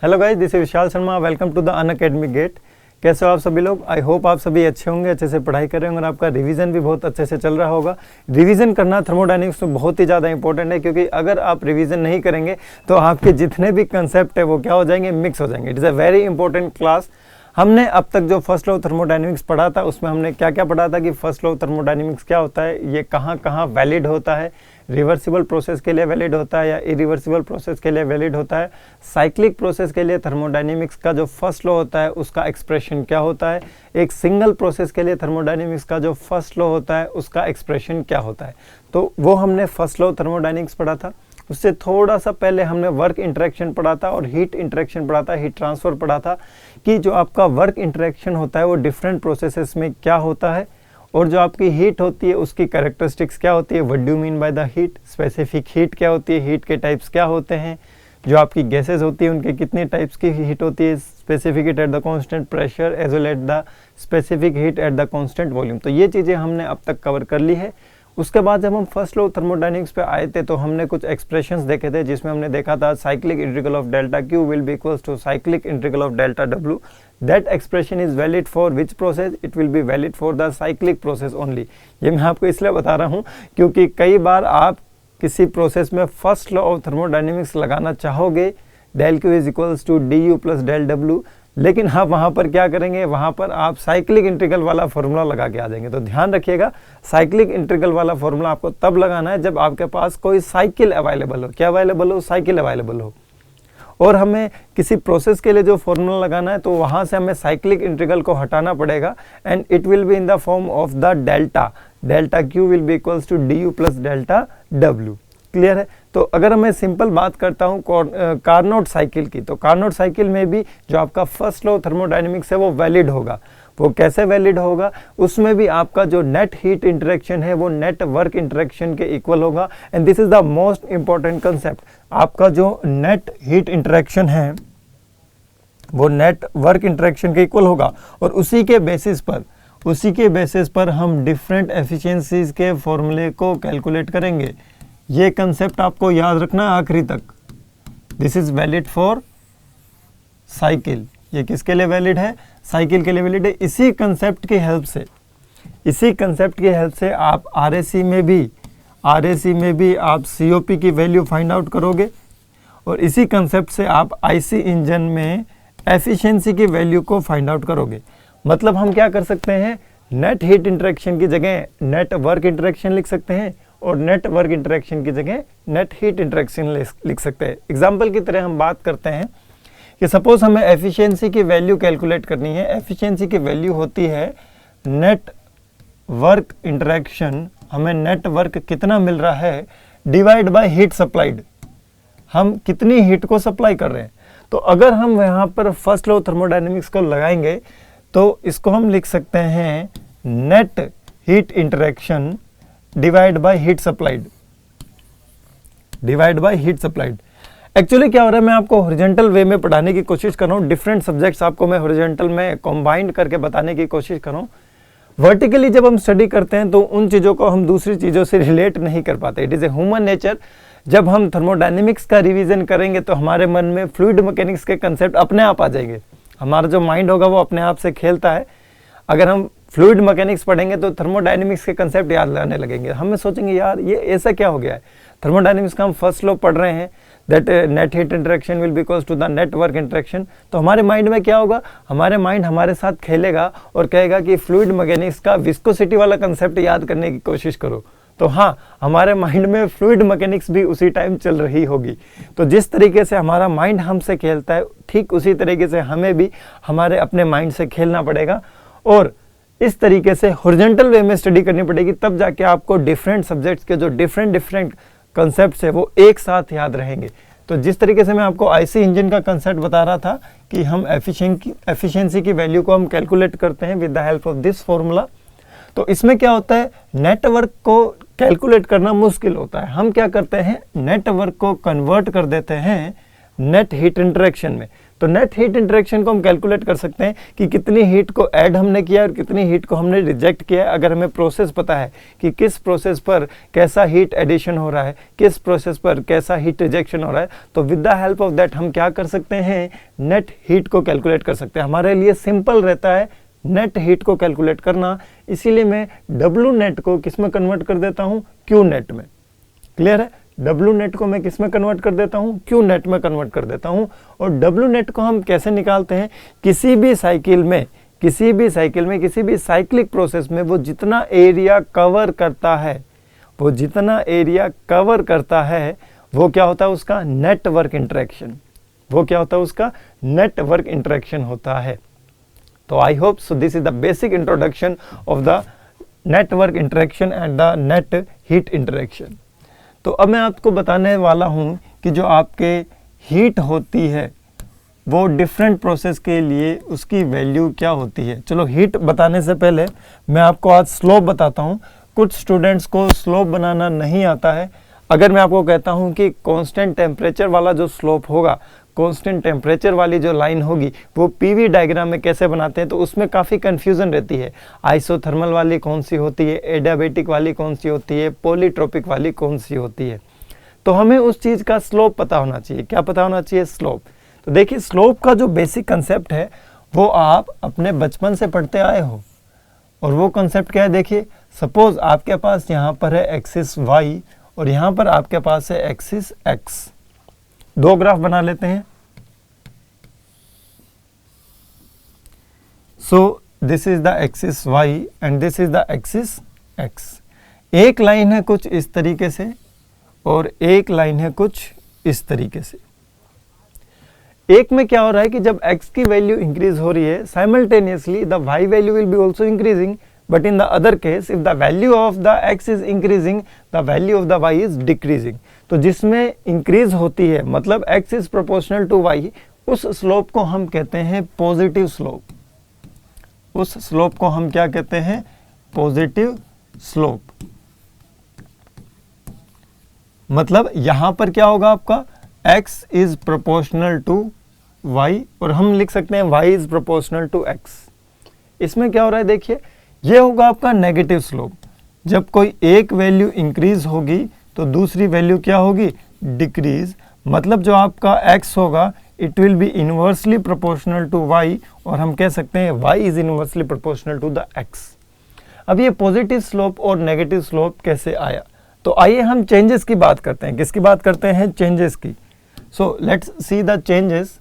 Hello guys, this is Vishal Sharma. Welcome to the Unacademy GATE. कैसे हो आप सभी लोग? आई होप आप सभी अच्छे होंगे, अच्छे से पढ़ाई कर रहे होंगे और आपका रिवीजन भी बहुत अच्छे से चल रहा होगा। रिवीजन करना थर्मोडायनेमिक्स में बहुत ही ज़्यादा इंपॉर्टेंट है, क्योंकि अगर आप रिवीजन नहीं करेंगे तो आपके जितने भी कंसेप्ट है वो क्या हो जाएंगे, मिक्स हो जाएंगे। It is a very important class. हमने अब तक जो फर्स्ट लॉ थर्मोडायनेमिक्स पढ़ा था उसमें हमने क्या क्या पढ़ा था कि फर्स्ट लॉ थर्मोडायनेमिक्स क्या होता है, ये कहाँ कहाँ वैलिड होता है, रिवर्सिबल प्रोसेस के लिए वैलिड होता है या इरिवर्सिबल प्रोसेस के लिए वैलिड होता है, साइक्लिक प्रोसेस के लिए थर्मोडायनेमिक्स का जो फर्स्ट लॉ होता है उसका एक्सप्रेशन क्या होता है, एक सिंगल प्रोसेस के लिए थर्मोडायनेमिक्स का जो फर्स्ट लॉ होता है उसका एक्सप्रेशन क्या होता है। तो वो हमने फर्स्ट लॉ थर्मोडायनेमिक्स पढ़ा था। उससे थोड़ा सा पहले हमने वर्क इंटरेक्शन पढ़ा था और हीट इंटरेक्शन पढ़ा था, हीट ट्रांसफर पढ़ा था कि जो आपका वर्क इंटरेक्शन होता है वो डिफरेंट प्रोसेसेस में क्या होता है और जो आपकी हीट होती है उसकी कैरेक्टरिस्टिक्स क्या होती है, what do you mean by the heat, specific heat क्या होती है, हीट के टाइप्स क्या होते हैं, जो आपकी गैसेज होती है उनके कितने टाइप्स की हीट होती है, specific heat at the constant pressure as well at the specific heat at the constant volume. तो ये चीज़ें हमने अब तक कवर कर ली है। उसके बाद जब हम फर्स्ट लॉ थर्मोडायनेमिक्स पे आए थे तो हमने कुछ एक्सप्रेशंस देखे थे, जिसमें हमने देखा था cyclic integral of delta Q will be equals to cyclic integral of delta W. That expression is valid for which process, it will be valid for the cyclic process only. ये मैं आपको इसलिए बता रहा हूँ क्योंकि कई बार आप किसी प्रोसेस में फर्स्ट लॉ ऑफ थर्मोडायनेमिक्स लगाना चाहोगे, del Q is equals to D you plus del W, लेकिन आप वहाँ पर क्या करेंगे, वहाँ पर आप साइक्लिक इंटीग्रल वाला फॉर्मूला लगा के आ जाएंगे। तो ध्यान रखिएगा, साइक्लिक इंटीग्रल वाला फॉर्मूला आपको तब लगाना है जब आपके पास कोई साइकिल अवेलेबल हो। क्या अवेलेबल हो? साइकिल अवेलेबल हो। और हमें किसी प्रोसेस के लिए जो फॉर्मूला लगाना है तो वहाँ से हमें साइक्लिक इंटीग्रल को हटाना पड़ेगा and it will be in the form of the delta. Delta Q will be equals to D you plus delta W. Clear है? तो अगर मैं सिंपल बात करता हूँ कार्नोट साइकिल की, तो कार्नोट साइकिल में भी जो आपका फर्स्ट लॉ थर्मोडायनेमिक्स है वो वैलिड होगा। वो कैसे वैलिड होगा? उसमें भी आपका जो नेट हीट इंटरेक्शन है वो नेट वर्क इंटरेक्शन के इक्वल होगा and this is the most important concept. आपका जो नेट हीट इंटरेक्शन है वो नेट वर्क इंटरेक्शन के इक्वल होगा और उसी के बेसिस पर हम डिफरेंट एफिशिएंसीज के फॉर्मूले को कैलकुलेट करेंगे। ये कंसेप्ट आपको याद रखना है आखिरी तक। This is valid for cycle. ये किसके लिए वैलिड है? साइकिल के लिए वैलिड है। इसी कंसेप्ट की हेल्प से आप आरएसी में भी आप सीओपी की वैल्यू फाइंड आउट करोगे और इसी कंसेप्ट से आप आईसी इंजन में एफिशिएंसी की वैल्यू को फाइंड आउट करोगे। मतलब हम क्या कर सकते हैं, नेट हीट इंटरेक्शन की जगह नेट वर्क इंटरेक्शन लिख सकते हैं और नेट वर्क इंटरेक्शन की जगह नेट हीट इंटरेक्शन लिख सकते हैं। एग्जाम्पल की तरह हम बात करते हैं कि सपोज हमें एफिशिएंसी की वैल्यू कैलकुलेट करनी है। एफिशिएंसी की वैल्यू होती है नेट वर्क इंटरेक्शन, हमें नेट वर्क कितना मिल रहा है डिवाइड बाय हीट सप्लाइड, हम कितनी हीट को सप्लाई कर रहे हैं। तो अगर हम यहाँ पर फर्स्ट लॉ थर्मोडायनेमिक्स को लगाएंगे तो इसको हम लिख सकते हैं net heat interaction divide by heat supplied. Actually क्या हो रहा है, मैं आपको हॉरिजॉन्टल वे में पढ़ाने की कोशिश कर रहा हूँ। डिफरेंट सब्जेक्ट्स आपको मैं हॉरिजॉन्टल में कंबाइंड करके बताने की कोशिश कर रहा हूँ। वर्टिकली जब हम स्टडी करते हैं तो उन चीज़ों को हम दूसरी चीज़ों से रिलेट नहीं कर पाते। It is a human nature. जब हम थर्मोडायनेमिक्स का रिवीजन करेंगे तो हमारे मन में फ्लूइड मैकेनिक्स के कंसेप्ट अपने आप आ जाएंगे। हमारा जो माइंड होगा वो अपने आप से खेलता है। अगर हम फ्लूइड मैकेनिक्स पढ़ेंगे तो थर्मोडायनेमिक्स के कंसेप्ट याद आने लगेंगे। हमें सोचेंगे यार ये ऐसा क्या हो गया है, थर्मोडायनेमिक्स का हम फर्स्ट लॉ पढ़ रहे हैं that net heat interaction will be equals to the net work interaction. तो हमारे माइंड में क्या होगा, हमारे माइंड हमारे साथ खेलेगा और कहेगा कि फ्लूइड मैकेनिक्स का विस्कोसिटी वाला कंसेप्ट याद करने की कोशिश करो। तो हाँ, हमारे माइंड में फ्लूइड मैकेनिक्स भी उसी टाइम चल रही होगी। तो जिस तरीके से हमारा माइंड हमसे खेलता है ठीक उसी तरीके से हमें भी हमारे अपने माइंड से खेलना पड़ेगा और इस तरीके से हॉरिजॉन्टल वे में स्टडी करनी पड़ेगी। तब जाके आपको डिफरेंट सब्जेक्ट्स के जो डिफरेंट कंसेप्ट्स है वो एक साथ याद रहेंगे। तो जिस तरीके से मैं आपको आईसी इंजन का कंसेप्ट बता रहा था कि हम एफिशिएंसी की वैल्यू को हम कैलकुलेट करते हैं with the help of this formula, तो इसमें क्या होता है, नेटवर्क को कैलकुलेट करना मुश्किल होता है। हम क्या करते हैं, नेटवर्क को कन्वर्ट कर देते हैं नेट हीट इंटरेक्शन में। तो नेट हीट इंटरेक्शन को हम कैलकुलेट कर सकते हैं कि कितनी हीट को ऐड हमने किया और कितनी हीट को हमने रिजेक्ट किया। अगर हमें प्रोसेस पता है कि किस प्रोसेस पर कैसा हीट एडिशन हो रहा है, किस प्रोसेस पर कैसा हीट रिजेक्शन हो रहा है, तो with the help of that हम क्या कर सकते हैं, नेट हीट को कैलकुलेट कर सकते हैं। हमारे लिए सिंपल रहता है नेट हीट को कैलकुलेट करना, इसीलिए मैं डब्ल्यू नेट को किस में कन्वर्ट कर देता हूं, क्यू नेट में। क्लियर है, डब्ल्यू नेट को मैं किस में कन्वर्ट कर देता हूं, क्यू नेट में कन्वर्ट कर देता हूं। और डब्ल्यू नेट को हम कैसे निकालते हैं, किसी भी साइकिल में किसी भी साइक्लिक प्रोसेस में वो जितना एरिया कवर करता है, वो जितना एरिया कवर करता है, वो क्या होता है उसका नेटवर्क इंटरेक्शन, वो क्या होता है उसका नेटवर्क इंटरेक्शन होता है। तो I hope so this is the basic introduction of the network interaction and the net heat interaction. तो अब मैं आपको बताने वाला हूं कि जो आपके हीट होती है वो डिफरेंट प्रोसेस के लिए उसकी वैल्यू क्या होती है। चलो हीट बताने से पहले मैं आपको आज स्लोप बताता हूं। कुछ स्टूडेंट्स को स्लोप बनाना नहीं आता है। अगर मैं आपको कहता हूं कि कांस्टेंट टेम्परेचर वाला जो स्लोप होगा, कांस्टेंट टेम्परेचर वाली जो लाइन होगी, वो पीवी डायग्राम में कैसे बनाते हैं, तो उसमें काफ़ी कन्फ्यूज़न रहती है। आइसोथर्मल वाली कौन सी होती है, एडियाबेटिक वाली कौन सी होती है, पॉलीट्रोपिक वाली कौन सी होती है। तो हमें उस चीज़ का स्लोप पता होना चाहिए। क्या पता होना चाहिए, स्लोप। तो देखिए स्लोप का जो बेसिक कंसेप्ट है वो आप अपने बचपन से पढ़ते आए हो, और वो कंसेप्ट क्या है, देखिए सपोज आपके पास यहाँ पर है एक्सिस वाई और यहाँ पर आपके पास है एक्सिस एक्स। दो ग्राफ बना लेते हैं। So this is the axis y and this is the axis x. एक लाइन है कुछ इस तरीके से और एक लाइन है कुछ इस तरीके से। एक में क्या हो रहा है कि जब x की वैल्यू इंक्रीज हो रही है, simultaneously the y value will be also increasing, but in the other case if the value of the x is increasing, the value of the y is decreasing. तो जिसमें increase होती है मतलब x is proportional to y, उस slope को हम कहते हैं पॉजिटिव स्लोप। उस स्लोप को हम क्या कहते हैं, पॉजिटिव स्लोप। मतलब यहां पर क्या होगा आपका, x is proportional to y और हम लिख सकते हैं y is proportional to x। इसमें क्या हो रहा है, देखिए ये होगा आपका नेगेटिव स्लोप। जब कोई एक वैल्यू इंक्रीज होगी तो दूसरी वैल्यू क्या होगी, डिक्रीज। मतलब जो आपका x होगा it will be inversely proportional to y और हम कह सकते हैं y is inversely proportional to the x। अब ये पॉजिटिव स्लोप और नेगेटिव स्लोप कैसे आया, तो आइए हम चेंजेस की बात करते हैं। किसकी बात करते हैं, चेंजेस की। So let's see the changes.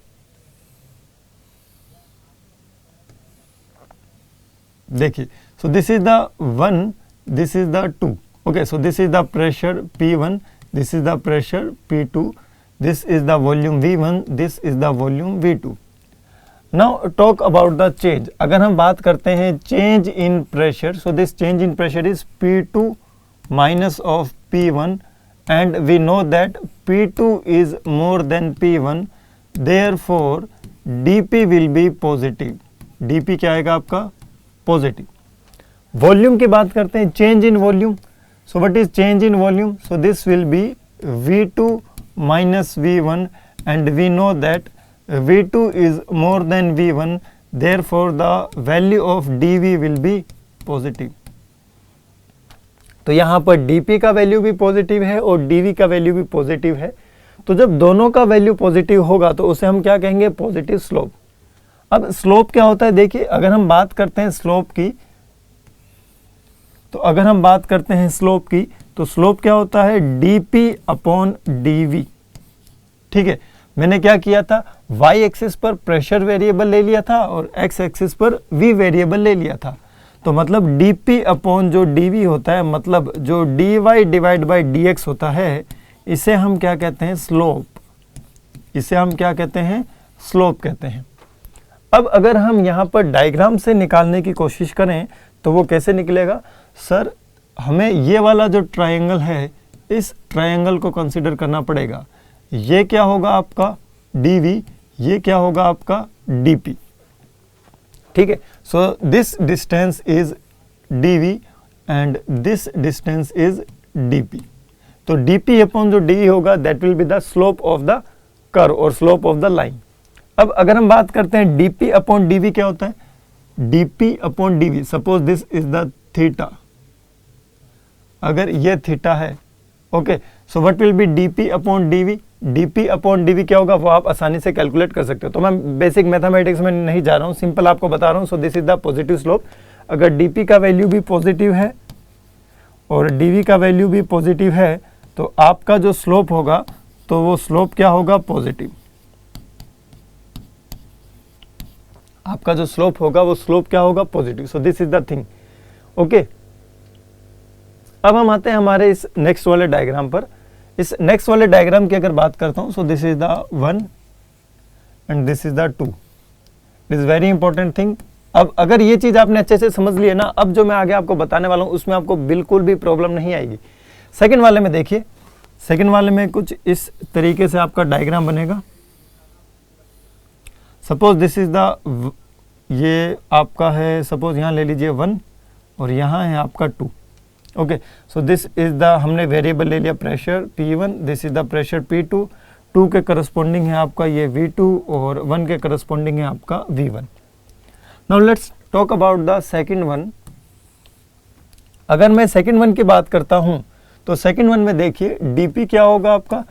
देखिए, so this is the 1, this is the 2। Okay, so this is the pressure P1, this is the pressure P2, this is the volume V1, this is the volume V2। Now talk about the change. अगर हम बात करते हैं change in pressure, so this change in pressure is P2 minus of P1 and we know that P2 is more than P1, therefore dP will be positive। dP क्या आएगा आपका, positive. Volume की बात करते हैं, change in volume. So what is change in volume, so this will B V2 minus V1 and we know that V2 is more than V1, therefore the value of dV will be positive। तो यहाँ पर dP का value भी positive है और dV का value भी positive है। तो जब दोनों का वैल्यू पॉजिटिव होगा तो उसे हम क्या कहेंगे, पॉजिटिव स्लोप। अब स्लोप क्या होता है, देखिए अगर हम बात करते हैं स्लोप की, तो अगर हम बात करते हैं स्लोप की तो स्लोप क्या होता है, dP अपॉन dV। ठीक है, मैंने क्या किया था, y एक्सिस पर प्रेशर वेरिएबल ले लिया था और x एक्सिस पर v वेरिएबल ले लिया था। तो मतलब dP अपॉन जो dV होता है, मतलब जो dy डिवाइड बाई dx होता है, इसे हम क्या कहते हैं, स्लोप। इसे हम क्या कहते हैं, स्लोप कहते हैं। अब अगर हम यहाँ पर डायग्राम से निकालने की कोशिश करें तो वो कैसे निकलेगा, सर हमें ये वाला जो ट्रायंगल है, इस ट्रायंगल को कंसीडर करना पड़ेगा। ये क्या होगा आपका dV, ये क्या होगा आपका dP। ठीक है, so this distance is dV and this distance is dP। तो dP अपॉन जो dV होगा that will be the slope of the curve और स्लोप ऑफ द लाइन। अब अगर हम बात करते हैं dp अपॉन dv क्या होता है, dp upon dv, suppose this is the theta, अगर ये थीटा है, okay, so what will be dp upon dv, dp upon dv क्या होगा वो आप आसानी से कैलकुलेट कर सकते हो। तो मैं बेसिक मैथमेटिक्स में नहीं जा रहा हूँ, सिंपल आपको बता रहा हूँ। सो this is the positive slope, अगर dp का वैल्यू भी पॉजिटिव है और dv का वैल्यू भी पॉजिटिव है तो आपका जो स्लोप होगा तो वो स्लोप क्या होगा, पॉजिटिव। आपका जो स्लोप होगा वो स्लोप क्या होगा, positive. So this is the thing, okay. अब हम आते हैं हमारे इस नेक्स्ट वाले डायग्राम पर। इस नेक्स्ट वाले डायग्राम की अगर बात करता हूं, सो this is the 1 and this is the 2, this is very important thing. अब अगर ये चीज आपने अच्छे से समझ ली है ना, अब जो मैं आगे आपको बताने वाला हूं उसमें आपको बिल्कुल भी प्रॉब्लम नहीं आएगी। सेकंड वाले में देखिए, सेकंड वाले में कुछ इस तरीके से आपका डायग्राम बनेगा। सपोज दिस इज द, ये आपका है, सपोज यहाँ ले लीजिए 1 और यहाँ है आपका 2, okay. So this is the, हमने वेरिएबल ले लिया pressure P1, this is the pressure P2, 2 के करस्पॉन्डिंग है आपका ये V2 और 1 के करस्पॉन्डिंग है आपका V1। Now let's talk about the second one. अगर मैं सेकंड वन की बात करता हूँ तो सेकंड वन में देखिए dp क्या होगा आपका,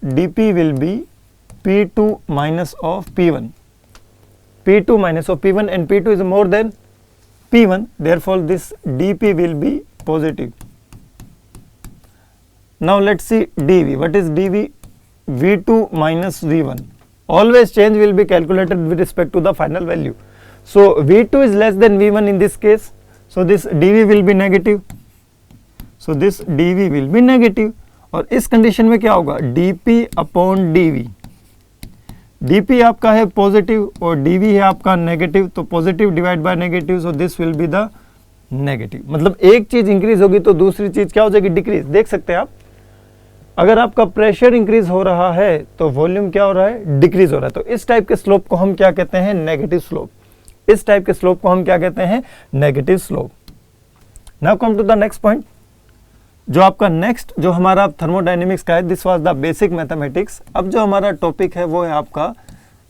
dp will be P2 minus of P1, P2 minus of P1 and P2 is more than P1, therefore this dp will be positive. Now let's see dv. What is dv? V2 minus V1. Always change will be calculated with respect to the final value. So V2 is less than V1 in this case. So this dv will be negative. So this dv will be negative. और इस condition में क्या होगा, dp upon dv, dp आपका है positive और dv है आपका नेगेटिव, तो positive divide by negative, so this will be the negative. मतलब एक चीज इंक्रीज होगी तो दूसरी चीज क्या हो जाएगी, डिक्रीज। देख सकते हैं आप, अगर आपका प्रेशर इंक्रीज हो रहा है तो वॉल्यूम क्या हो रहा है, डिक्रीज हो रहा है। तो इस टाइप के स्लोप को हम क्या कहते हैं, नेगेटिव स्लोप। इस टाइप के स्लोप को हम क्या कहते हैं, negative slope. Now come to the next point, जो आपका नेक्स्ट जो हमारा थर्मोडायनेमिक्स का है, this was the basic mathematics. अब जो हमारा टॉपिक है वो है आपका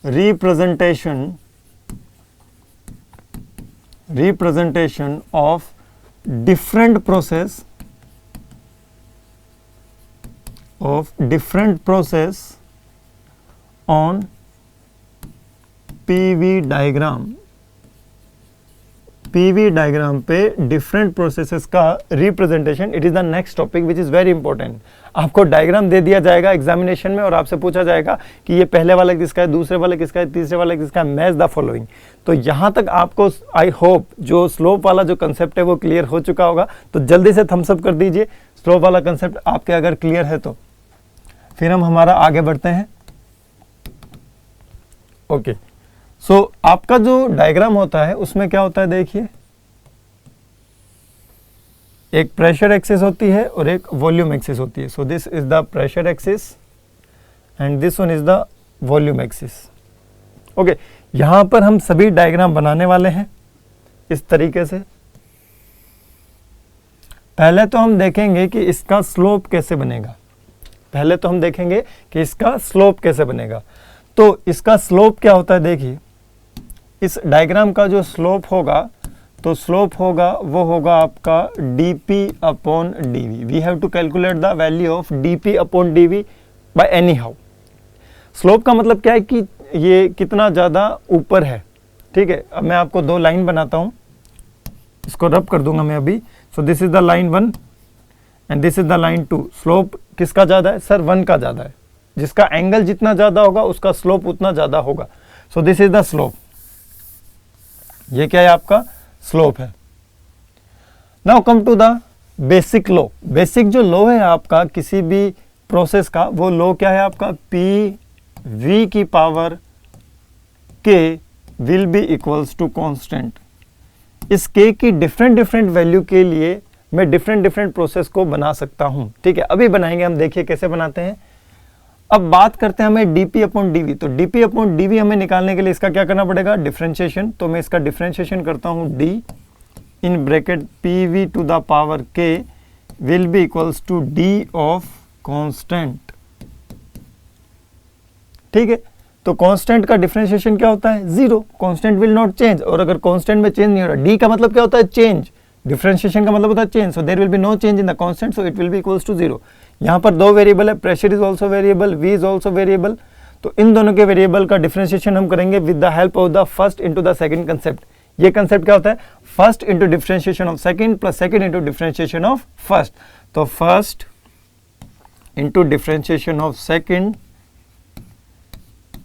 representation of different process on PV diagram. PV diagram पे डिफरेंट प्रोसेसेस का representation, it is the next topic which is very important. आपको डायग्राम दे दिया जाएगा एग्जामिनेशन में और आपसे पूछा जाएगा कि ये पहले वाला किसका है, दूसरे वाला किसका है, तीसरे वाला किसका है, मैच द फॉलोइंग। तो यहाँ तक आपको आई होप जो स्लोप वाला जो कंसेप्ट है वो क्लियर हो चुका होगा। तो जल्दी से थम्स अप कर दीजिए स्लोप वाला कंसेप्ट आपके अगर क्लियर है तो, फिर हम हमारा आगे बढ़ते हैं, ओके। सो आपका जो डायग्राम होता है उसमें क्या होता है, देखिए एक प्रेशर एक्सिस होती है और एक वॉल्यूम एक्सिस होती है। सो this is the pressure axis and this one is the volume axis, okay. यहां पर हम सभी डायग्राम बनाने वाले हैं इस तरीके से। पहले तो हम देखेंगे कि इसका स्लोप कैसे बनेगा, पहले तो हम देखेंगे कि इसका स्लोप कैसे बनेगा। तो इसका स्लोप क्या होता है, देखिए इस डायग्राम का जो स्लोप होगा, तो स्लोप होगा वो होगा आपका dp upon dv। We have to calculate the value of dp upon dv by anyhow हाउ। स्लोप का मतलब क्या है कि ये कितना ज़्यादा ऊपर है, ठीक है। अब मैं आपको दो लाइन बनाता हूँ, इसको रब कर दूंगा मैं अभी। सो this is the line 1 and this is the line 2। Slope किसका ज़्यादा है, सर 1 का ज़्यादा है। जिसका एंगल जितना ज़्यादा होगा उसका स्लोप उतना ज़्यादा होगा। So this is the slope, ये क्या है आपका स्लोप है। Now come to the basic law. Basic जो लॉ है आपका किसी भी प्रोसेस का, वो लॉ क्या है आपका, पी वी की power k will be equals to constant. इस के की डिफरेंट वैल्यू के लिए मैं डिफरेंट प्रोसेस को बना सकता हूं, ठीक है। अभी बनाएंगे हम, देखिए कैसे बनाते हैं। अब बात करते हैं हमें dp अपॉन dv। तो dp अपॉन dv हमें निकालने के लिए इसका क्या करना पड़ेगा, डिफरेंशिएशन। तो मैं इसका डिफरेंशिएशन करता हूं, d in bracket pv to the power k will be equals to d of constant, ठीक है। तो कांस्टेंट का डिफरेंशिएशन क्या होता है? 0। कांस्टेंट विल नॉट चेंज, और अगर कांस्टेंट में चेंज नहीं हो रहा, डी का मतलब क्या होता है? चेंज। डिफरेंशिएशन का मतलब होता है change, so there will be no change in the constant, so it will be equals to 0। यहाँ पर दो वेरिएबल है, pressure is also variable, V is also variable, तो इन दोनों के वेरिएबल का डिफरेंशिएशन हम करेंगे with the help of the first into the second concept. ये कंसेप्ट क्या होता है? First into differentiation of second plus second into differentiation of first. तो first into differentiation of second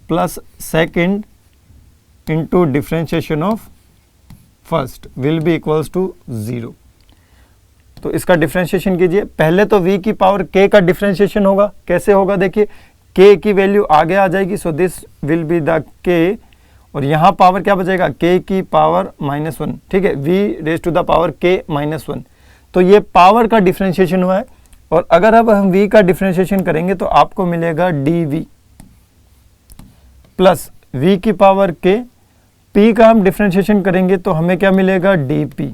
plus second into differentiation of first will be equals to 0। तो इसका differentiation कीजिए। पहले तो v की पावर k का डिफरेंशिएशन होगा। कैसे होगा? देखिए k की वैल्यू आगे आ जाएगी, सो this will be the k, और यहाँ पावर क्या बचेगा? k की पावर -1, ठीक है, v raise to the power k -1। तो ये पावर का डिफरेंशिएशन हुआ है, और अगर अब हम v का डिफरेंशिएशन करेंगे तो आपको मिलेगा dv प्लस v की पावर k, p का हम डिफरेंशिएशन करेंगे तो हमें क्या मिलेगा? dp।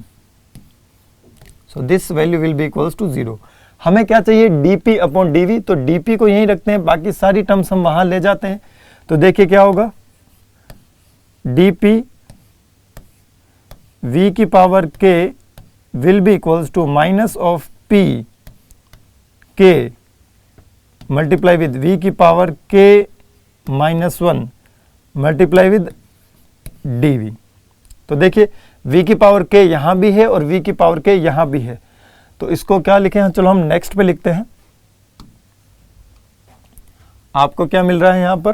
So this value will be equals to 0। हमें क्या चाहिए? dp अपॉन dv, तो dp को यहीं रखते हैं, बाकी सारी टर्म्स हम वहां ले जाते हैं। तो देखिए क्या होगा? dp v की power k will be equals to minus of p k multiply with v की power k -1 multiply with dv। तो देखिए v की पावर k यहाँ भी है और v की पावर k यहाँ भी है, तो इसको क्या लिखें? चलो हम नेक्स्ट पे लिखते हैं। आपको क्या मिल रहा है यहाँ पर?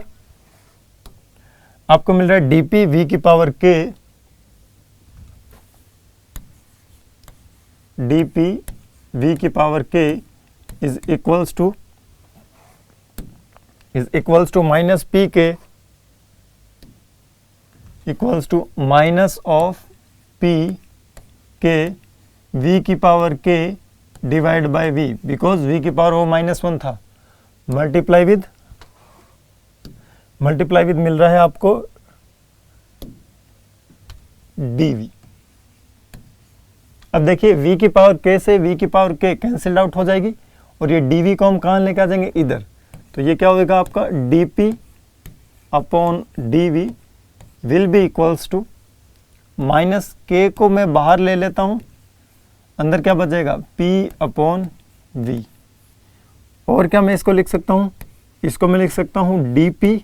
आपको मिल रहा है dp v की पावर k, dp v की power k is equals to minus P K equals to minus of P K v की power k divide by v, because v की पावर वो -1 था, मल्टीप्लाई विद मिल रहा है आपको dv। अब देखिए v की पावर k से v की पावर k कैंसिल्ड आउट हो जाएगी, और ये dv को हम कहाँ लेके आ जाएंगे? इधर। तो ये क्या होगा आपका? dp upon dv will be equals to minus k को मैं बाहर ले लेता हूं, अंदर क्या बचेगा? p upon v। और क्या मैं इसको लिख सकता हूं? इसको मैं लिख सकता हूं dp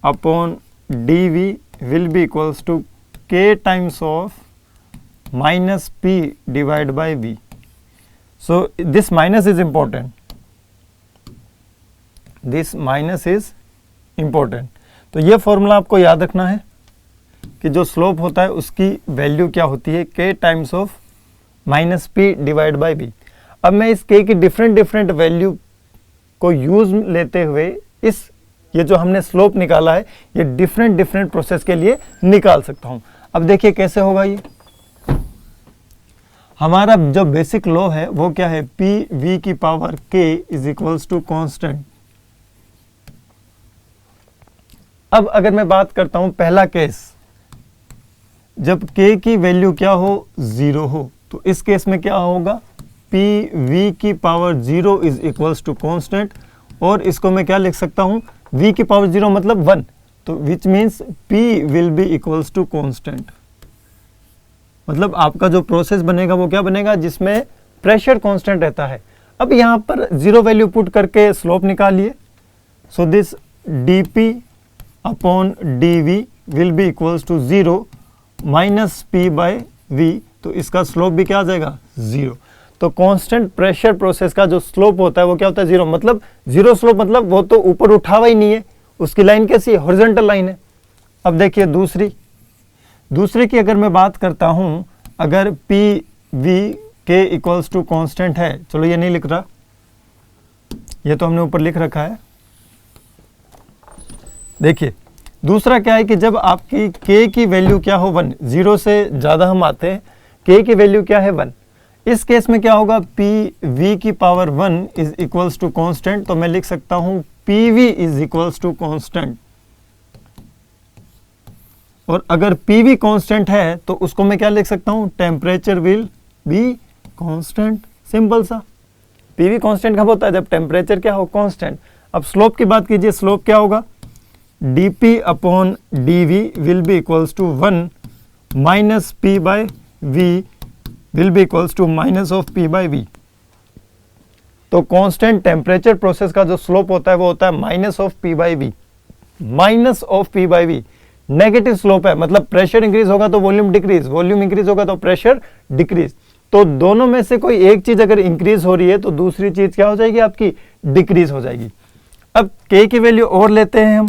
upon dv will be equals to k times of minus p divide by v। So this minus is important, this minus is important. तो ये फॉर्मूला आपको याद रखना है कि जो स्लोप होता है उसकी वैल्यू क्या होती है? k times of minus P divide by B. अब मैं इस k की डिफरेंट वैल्यू को यूज लेते हुए इस ये जो हमने स्लोप निकाला है ये डिफरेंट प्रोसेस के लिए निकाल सकता हूं। अब देखिए कैसे होगा ये। हमारा जो बेसिक लॉ है वो क्या है? पी वी की power k is equals to constant. अब अगर मैं बात करता हूं पहला केस, जब k की वैल्यू क्या हो? 0 हो, तो इस केस में क्या होगा? पी वी की power 0 is equals to constant, और इसको मैं क्या लिख सकता हूं? v की पावर 0 मतलब 1, तो which means p will be equals to constant. मतलब आपका जो प्रोसेस बनेगा वो क्या बनेगा? जिसमें प्रेशर कांस्टेंट रहता है। अब यहाँ पर 0 वैल्यू पुट करके स्लोप निकालिए। So this dp upon dv will be equals to 0 minus p by v, तो इसका स्लोप भी क्या आ जाएगा? 0। तो कांस्टेंट प्रेशर प्रोसेस का जो स्लोप होता है वो क्या होता है? 0। मतलब 0 स्लोप मतलब वो तो ऊपर उठा हुआ ही नहीं है, उसकी लाइन कैसी है? हॉरिजॉन्टल लाइन है। अब देखिए दूसरे की अगर मैं बात करता हूं, अगर पी वी के इक्वल्स टू कॉन्स्टेंट है, चलो ये नहीं लिख रहा, ये तो हमने ऊपर लिख रखा है। देखिए दूसरा क्या है कि जब आपकी k की वैल्यू क्या हो? 1, 0 से ज़्यादा हम आते हैं, k की वैल्यू क्या है? 1। इस केस में क्या होगा? पी वी की power 1 is equals to constant, तो मैं लिख सकता हूं P V is equals to constant. और अगर पी वी कॉन्स्टेंट है तो उसको मैं क्या लिख सकता हूं? Temperature will be constant. Simple सा। पी वी कॉन्स्टेंट कब होता है? जब टेम्परेचर क्या हो? कॉन्स्टेंट। अब स्लोप की बात कीजिए, स्लोप क्या होगा? dp upon dv will be equals to 1 minus p by v will be equals to minus of p by v। तो कांस्टेंट टेम्परेचर प्रोसेस का जो स्लोप होता है वो होता है minus of p by v, minus of p by v। Negative slope है, मतलब प्रेशर इंक्रीज होगा तो वॉल्यूम डिक्रीज, वॉल्यूम इंक्रीज होगा तो प्रेशर डिक्रीज। तो दोनों में से कोई एक चीज अगर इंक्रीज हो रही है तो दूसरी चीज क्या हो जाएगी आपकी, डिक्रीज हो जाएगी। अब k की वैल्यू और लेते हैं हम,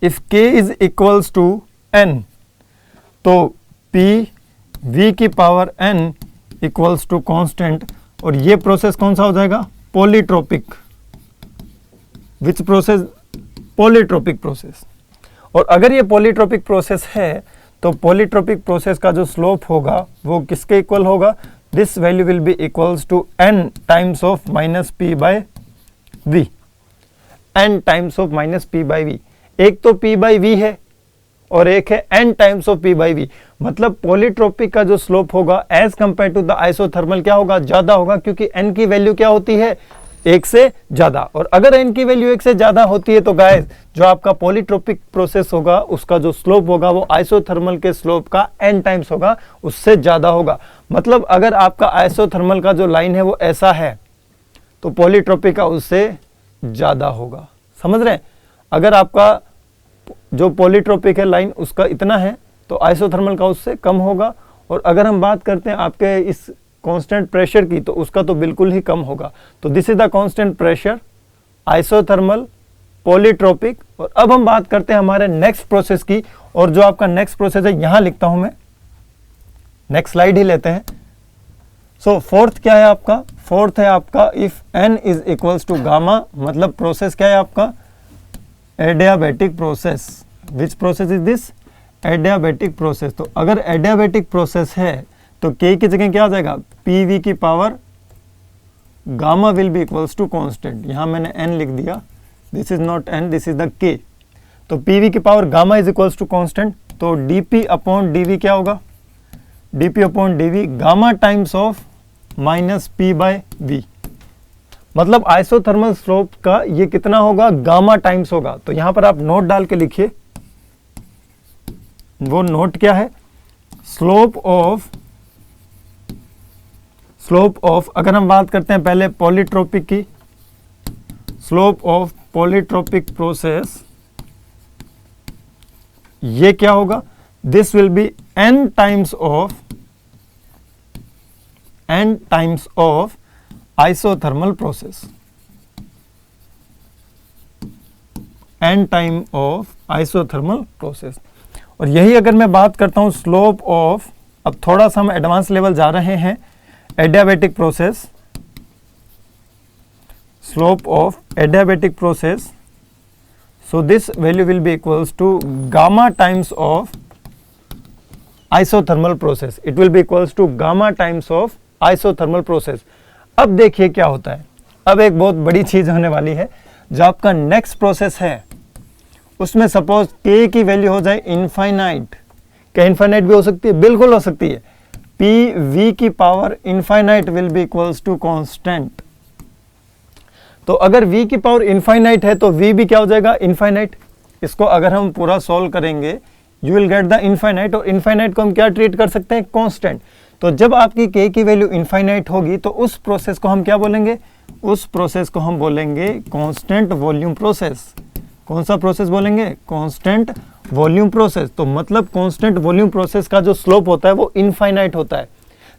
if k is equals to n तो p v की power n equals to constant, और ये प्रोसेस कौन सा हो जाएगा, polytropic. Which process, polytropic process. और अगर ये पॉलीट्रोपिक प्रोसेस है तो पॉलीट्रोपिक प्रोसेस का जो स्लोप होगा वो किसके इक्वल होगा, this value will be equals to n times of minus p by v, n times of minus p by v। एक तो p बाय v है और एक है n times of p by v। मतलब पॉलीट्रोपिक का जो स्लोप होगा as compare to the isothermal क्या होगा, ज्यादा होगा, क्योंकि n की वैल्यू क्या होती है, एक से ज्यादा। और अगर n की वैल्यू एक से ज्यादा होती है तो गाइस जो आपका पॉलीट्रोपिक प्रोसेस होगा उसका जो स्लोप होगा वो आइसोथर्मल के स्लोप का n टाइम्स होगा, उससे ज्यादा होगा। मतलब अगर आपका आइसोथर्मल का जो लाइन है वो ऐसा है तो पॉलीट्रोपिक का उससे ज्यादा होगा। समझ रहे हैं, अगर आपका जो पॉलीट्रोपिक है लाइन उसका इतना है तो आइसोथर्मल का उससे कम होगा। और अगर हम बात करते हैं आपके इस कांस्टेंट प्रेशर की तो उसका तो बिल्कुल ही कम होगा। तो this is the constant pressure, isothermal, polytropic. और अब हम बात करते हैं हमारे नेक्स्ट प्रोसेस की, और जो आपका नेक्स्ट प्रोसेस है यहां लिखता हूं मैं, नेक्स्ट स्लाइड ही लेते हैं। सो फोर्थ क्या है आपका, फोर्थ है आपका if n is equals to gamma, मतलब प्रोसेस क्या है आपका, adiabatic process. Which process is this, adiabatic process. तो अगर एडियाबैटिक प्रोसेस है तो k की जगह क्या आ जाएगा, pv की power gamma will be equals to constant. यहां मैंने n लिख दिया, this is not n, this is the k। तो pv की power gamma is equals to constant, तो dp अपॉन dv क्या होगा, dp upon dv gamma times of minus p by v। मतलब आइसोथर्मल स्लोप का ये कितना होगा, गामा टाइम्स होगा। तो यहां पर आप नोट डाल के लिखिए, वो नोट क्या है, स्लोप ऑफ अगर हम बात करते हैं पहले पॉलीट्रोपिक की, स्लोप ऑफ पॉलीट्रोपिक प्रोसेस ये क्या होगा, this will B n times of isothermal process, n time of isothermal process. और यही अगर मैं बात करता हूं स्लोप ऑफ, अब थोड़ा सा हम एडवांस लेवल जा रहे हैं, adiabatic process, slope of adiabatic process, so this value will be equals to gamma times of isothermal process. It will be equals to gamma times of isothermal process. अब देखिए क्या होता है, अब एक बहुत बड़ी चीज होने वाली है। जो आपका नेक्स्ट प्रोसेस है उसमें सपोज k की वैल्यू हो जाए इनफाइनाइट, क्या इनफाइनाइट भी हो सकती है, बिल्कुल हो सकती है। p v की power infinite will be equals to constant. तो अगर v की पावर इनफाइनाइट है तो v भी क्या हो जाएगा, इनफाइनाइट। इसको अगर हम पूरा सॉल्व करेंगे you will get the infinite, और इनफाइनाइट को हम क्या ट्रीट कर सकते हैं, कांस्टेंट। तो जब आपकी k की वैल्यू इनफाइनाइट होगी तो उस प्रोसेस को हम क्या बोलेंगे, उस प्रोसेस को हम बोलेंगे कांस्टेंट वॉल्यूम प्रोसेस। कौन सा प्रोसेस बोलेंगे, कांस्टेंट वॉल्यूम प्रोसेस। तो मतलब कांस्टेंट वॉल्यूम प्रोसेस का जो स्लोप होता है वो इनफाइनाइट होता है।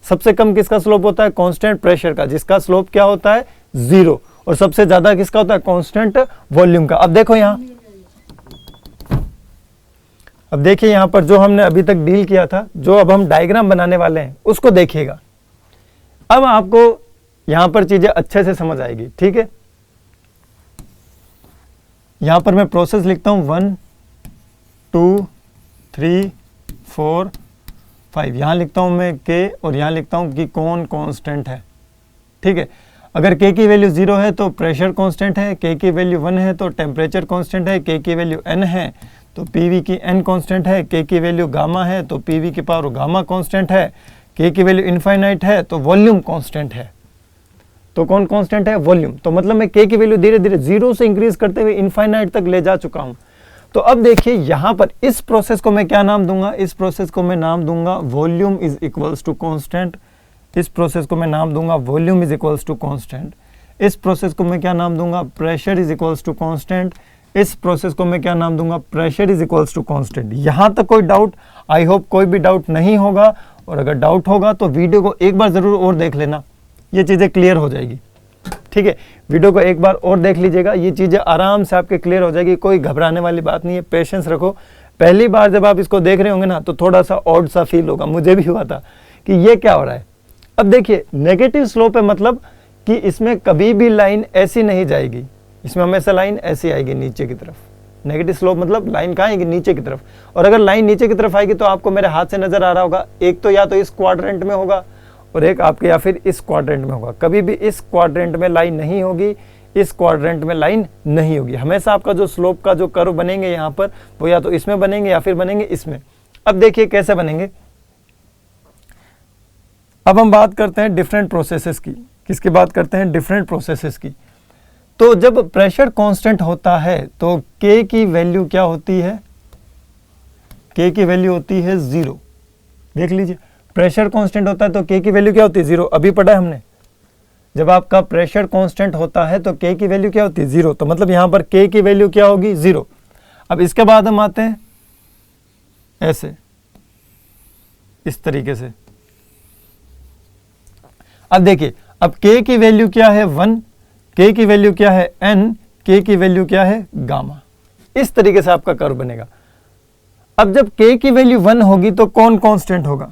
सबसे कम किसका स्लोप होता है, कांस्टेंट प्रेशर का, जिसका स्लोप क्या होता है, 0। और सबसे ज्यादा किसका होता है, कांस्टेंट वॉल्यूम का। अब देखो यहां, अब देखिए यहां पर जो हमने अभी तक डील किया था, जो अब हम डायग्राम बनाने वाले हैं उसको देखिएगा। अब आपको यहां पर चीजें अच्छे से समझ आएगी, ठीक है। यहां पर मैं प्रोसेस लिखता हूं 1 2 3 4 5, यहां लिखता हूं मैं k और यहां लिखता हूं कि कौन कांस्टेंट है, ठीक है। अगर k की वैल्यू 0 है तो प्रेशर कांस्टेंट है, k की वैल्यू 1 है तो टेम्परेचर कांस्टेंट है, k की वैल्यू n है तो pv की n कांस्टेंट है, k की वैल्यू गामा है तो pv की पावर गामा कांस्टेंट है, k की वैल्यू इनफाइनाइट है तो वॉल्यूम कांस्टेंट है। तो कौन कांस्टेंट है? वॉल्यूम। तो मतलब मैं k की वैल्यू धीरे धीरे 0 से इंक्रीज करते हुए इनफाइनाइट तक ले जा चुका हूं। तो अब देखिए यहां पर इस प्रोसेस को मैं क्या नाम दूंगा? इस प्रोसेस को मैं नाम दूंगा volume is equals to constant. इस प्रोसेस को मैं नाम दूंगा volume is equals to constant. इस प्रोसेस को मैं क्या नाम दूंगा? Pressure is equals to constant. इस प्रोसेस को मैं क्या नाम दूंगा? Pressure is equals to constant. यहां तक कोई डाउट? आई होप कोई भी डाउट नहीं होगा, और अगर डाउट होगा तो वीडियो को एक बार जरूर और देख लेना, ये चीजें क्लियर हो जाएगी। ठीक है, वीडियो को एक बार और देख लीजिएगा, ये चीजें आराम से आपके क्लियर हो जाएगी। कोई घबराने वाली बात नहीं है, पेशेंस रखो। पहली बार जब आप इसको देख रहे होंगे ना तो थोड़ा सा ऑड सा फील होगा, मुझे भी हुआ था कि ये क्या हो रहा है। अब देखिए नेगेटिव स्लोप है, मतलब कि इसमें कभी भी लाइन ऐसी नहीं जाएगी, इसमें हमेशा लाइन ऐसी आएगी नीचे की तरफ। नेगेटिव स्लोप मतलब लाइन कहाँ आएगी? नीचे की तरफ। और अगर लाइन नीचे की तरफ आएगी तो आपको मेरे हाथ से नजर आ रहा होगा, एक तो या तो इस क्वाड्रेंट में होगा और एक आपके या फिर इस क्वाड्रेंट में होगा। कभी भी इस क्वाड्रेंट में लाइन नहीं होगी, इस क्वाड्रेंट में लाइन नहीं होगी। हमेशा आपका जो स्लोप का जो कर्व बनेंगे यहाँ पर, वो या तो इसमें बनेंगे या फिर बनेंगे इसमें। अब देखिए कैसे बनेंगे। अब हम बात करते हैं डिफरेंट प्रोसेसेस की। किसकी बात करते हैं? डिफरेंट प्रोसेसेस की। तो जब प्रेशर कांस्टेंट होता है तो K की वैल्यू क्या होती है? K की वैल्यू होती है 0। देख लीजिए, प्रेशर कांस्टेंट होता है तो K की वैल्यू क्या होती है? 0। अभी पढ़ा है हमने, जब आपका प्रेशर कांस्टेंट होता है तो K की वैल्यू क्या होती है? 0। तो मतलब यहां पर K की वैल्यू क्या होगी? 0। अब इसके बाद हम आते हैं ऐसे, इस तरीके से। अब देखिए, अब K की वैल्यू क्या है? 1, K की वैल्यू क्या है? n, K की वैल्यू क्या है? गामा। इस तरीके से आपका कर्व बनेगा। अब जब K की वैल्यू 1 होगी तो कौन कांस्टेंट होगा?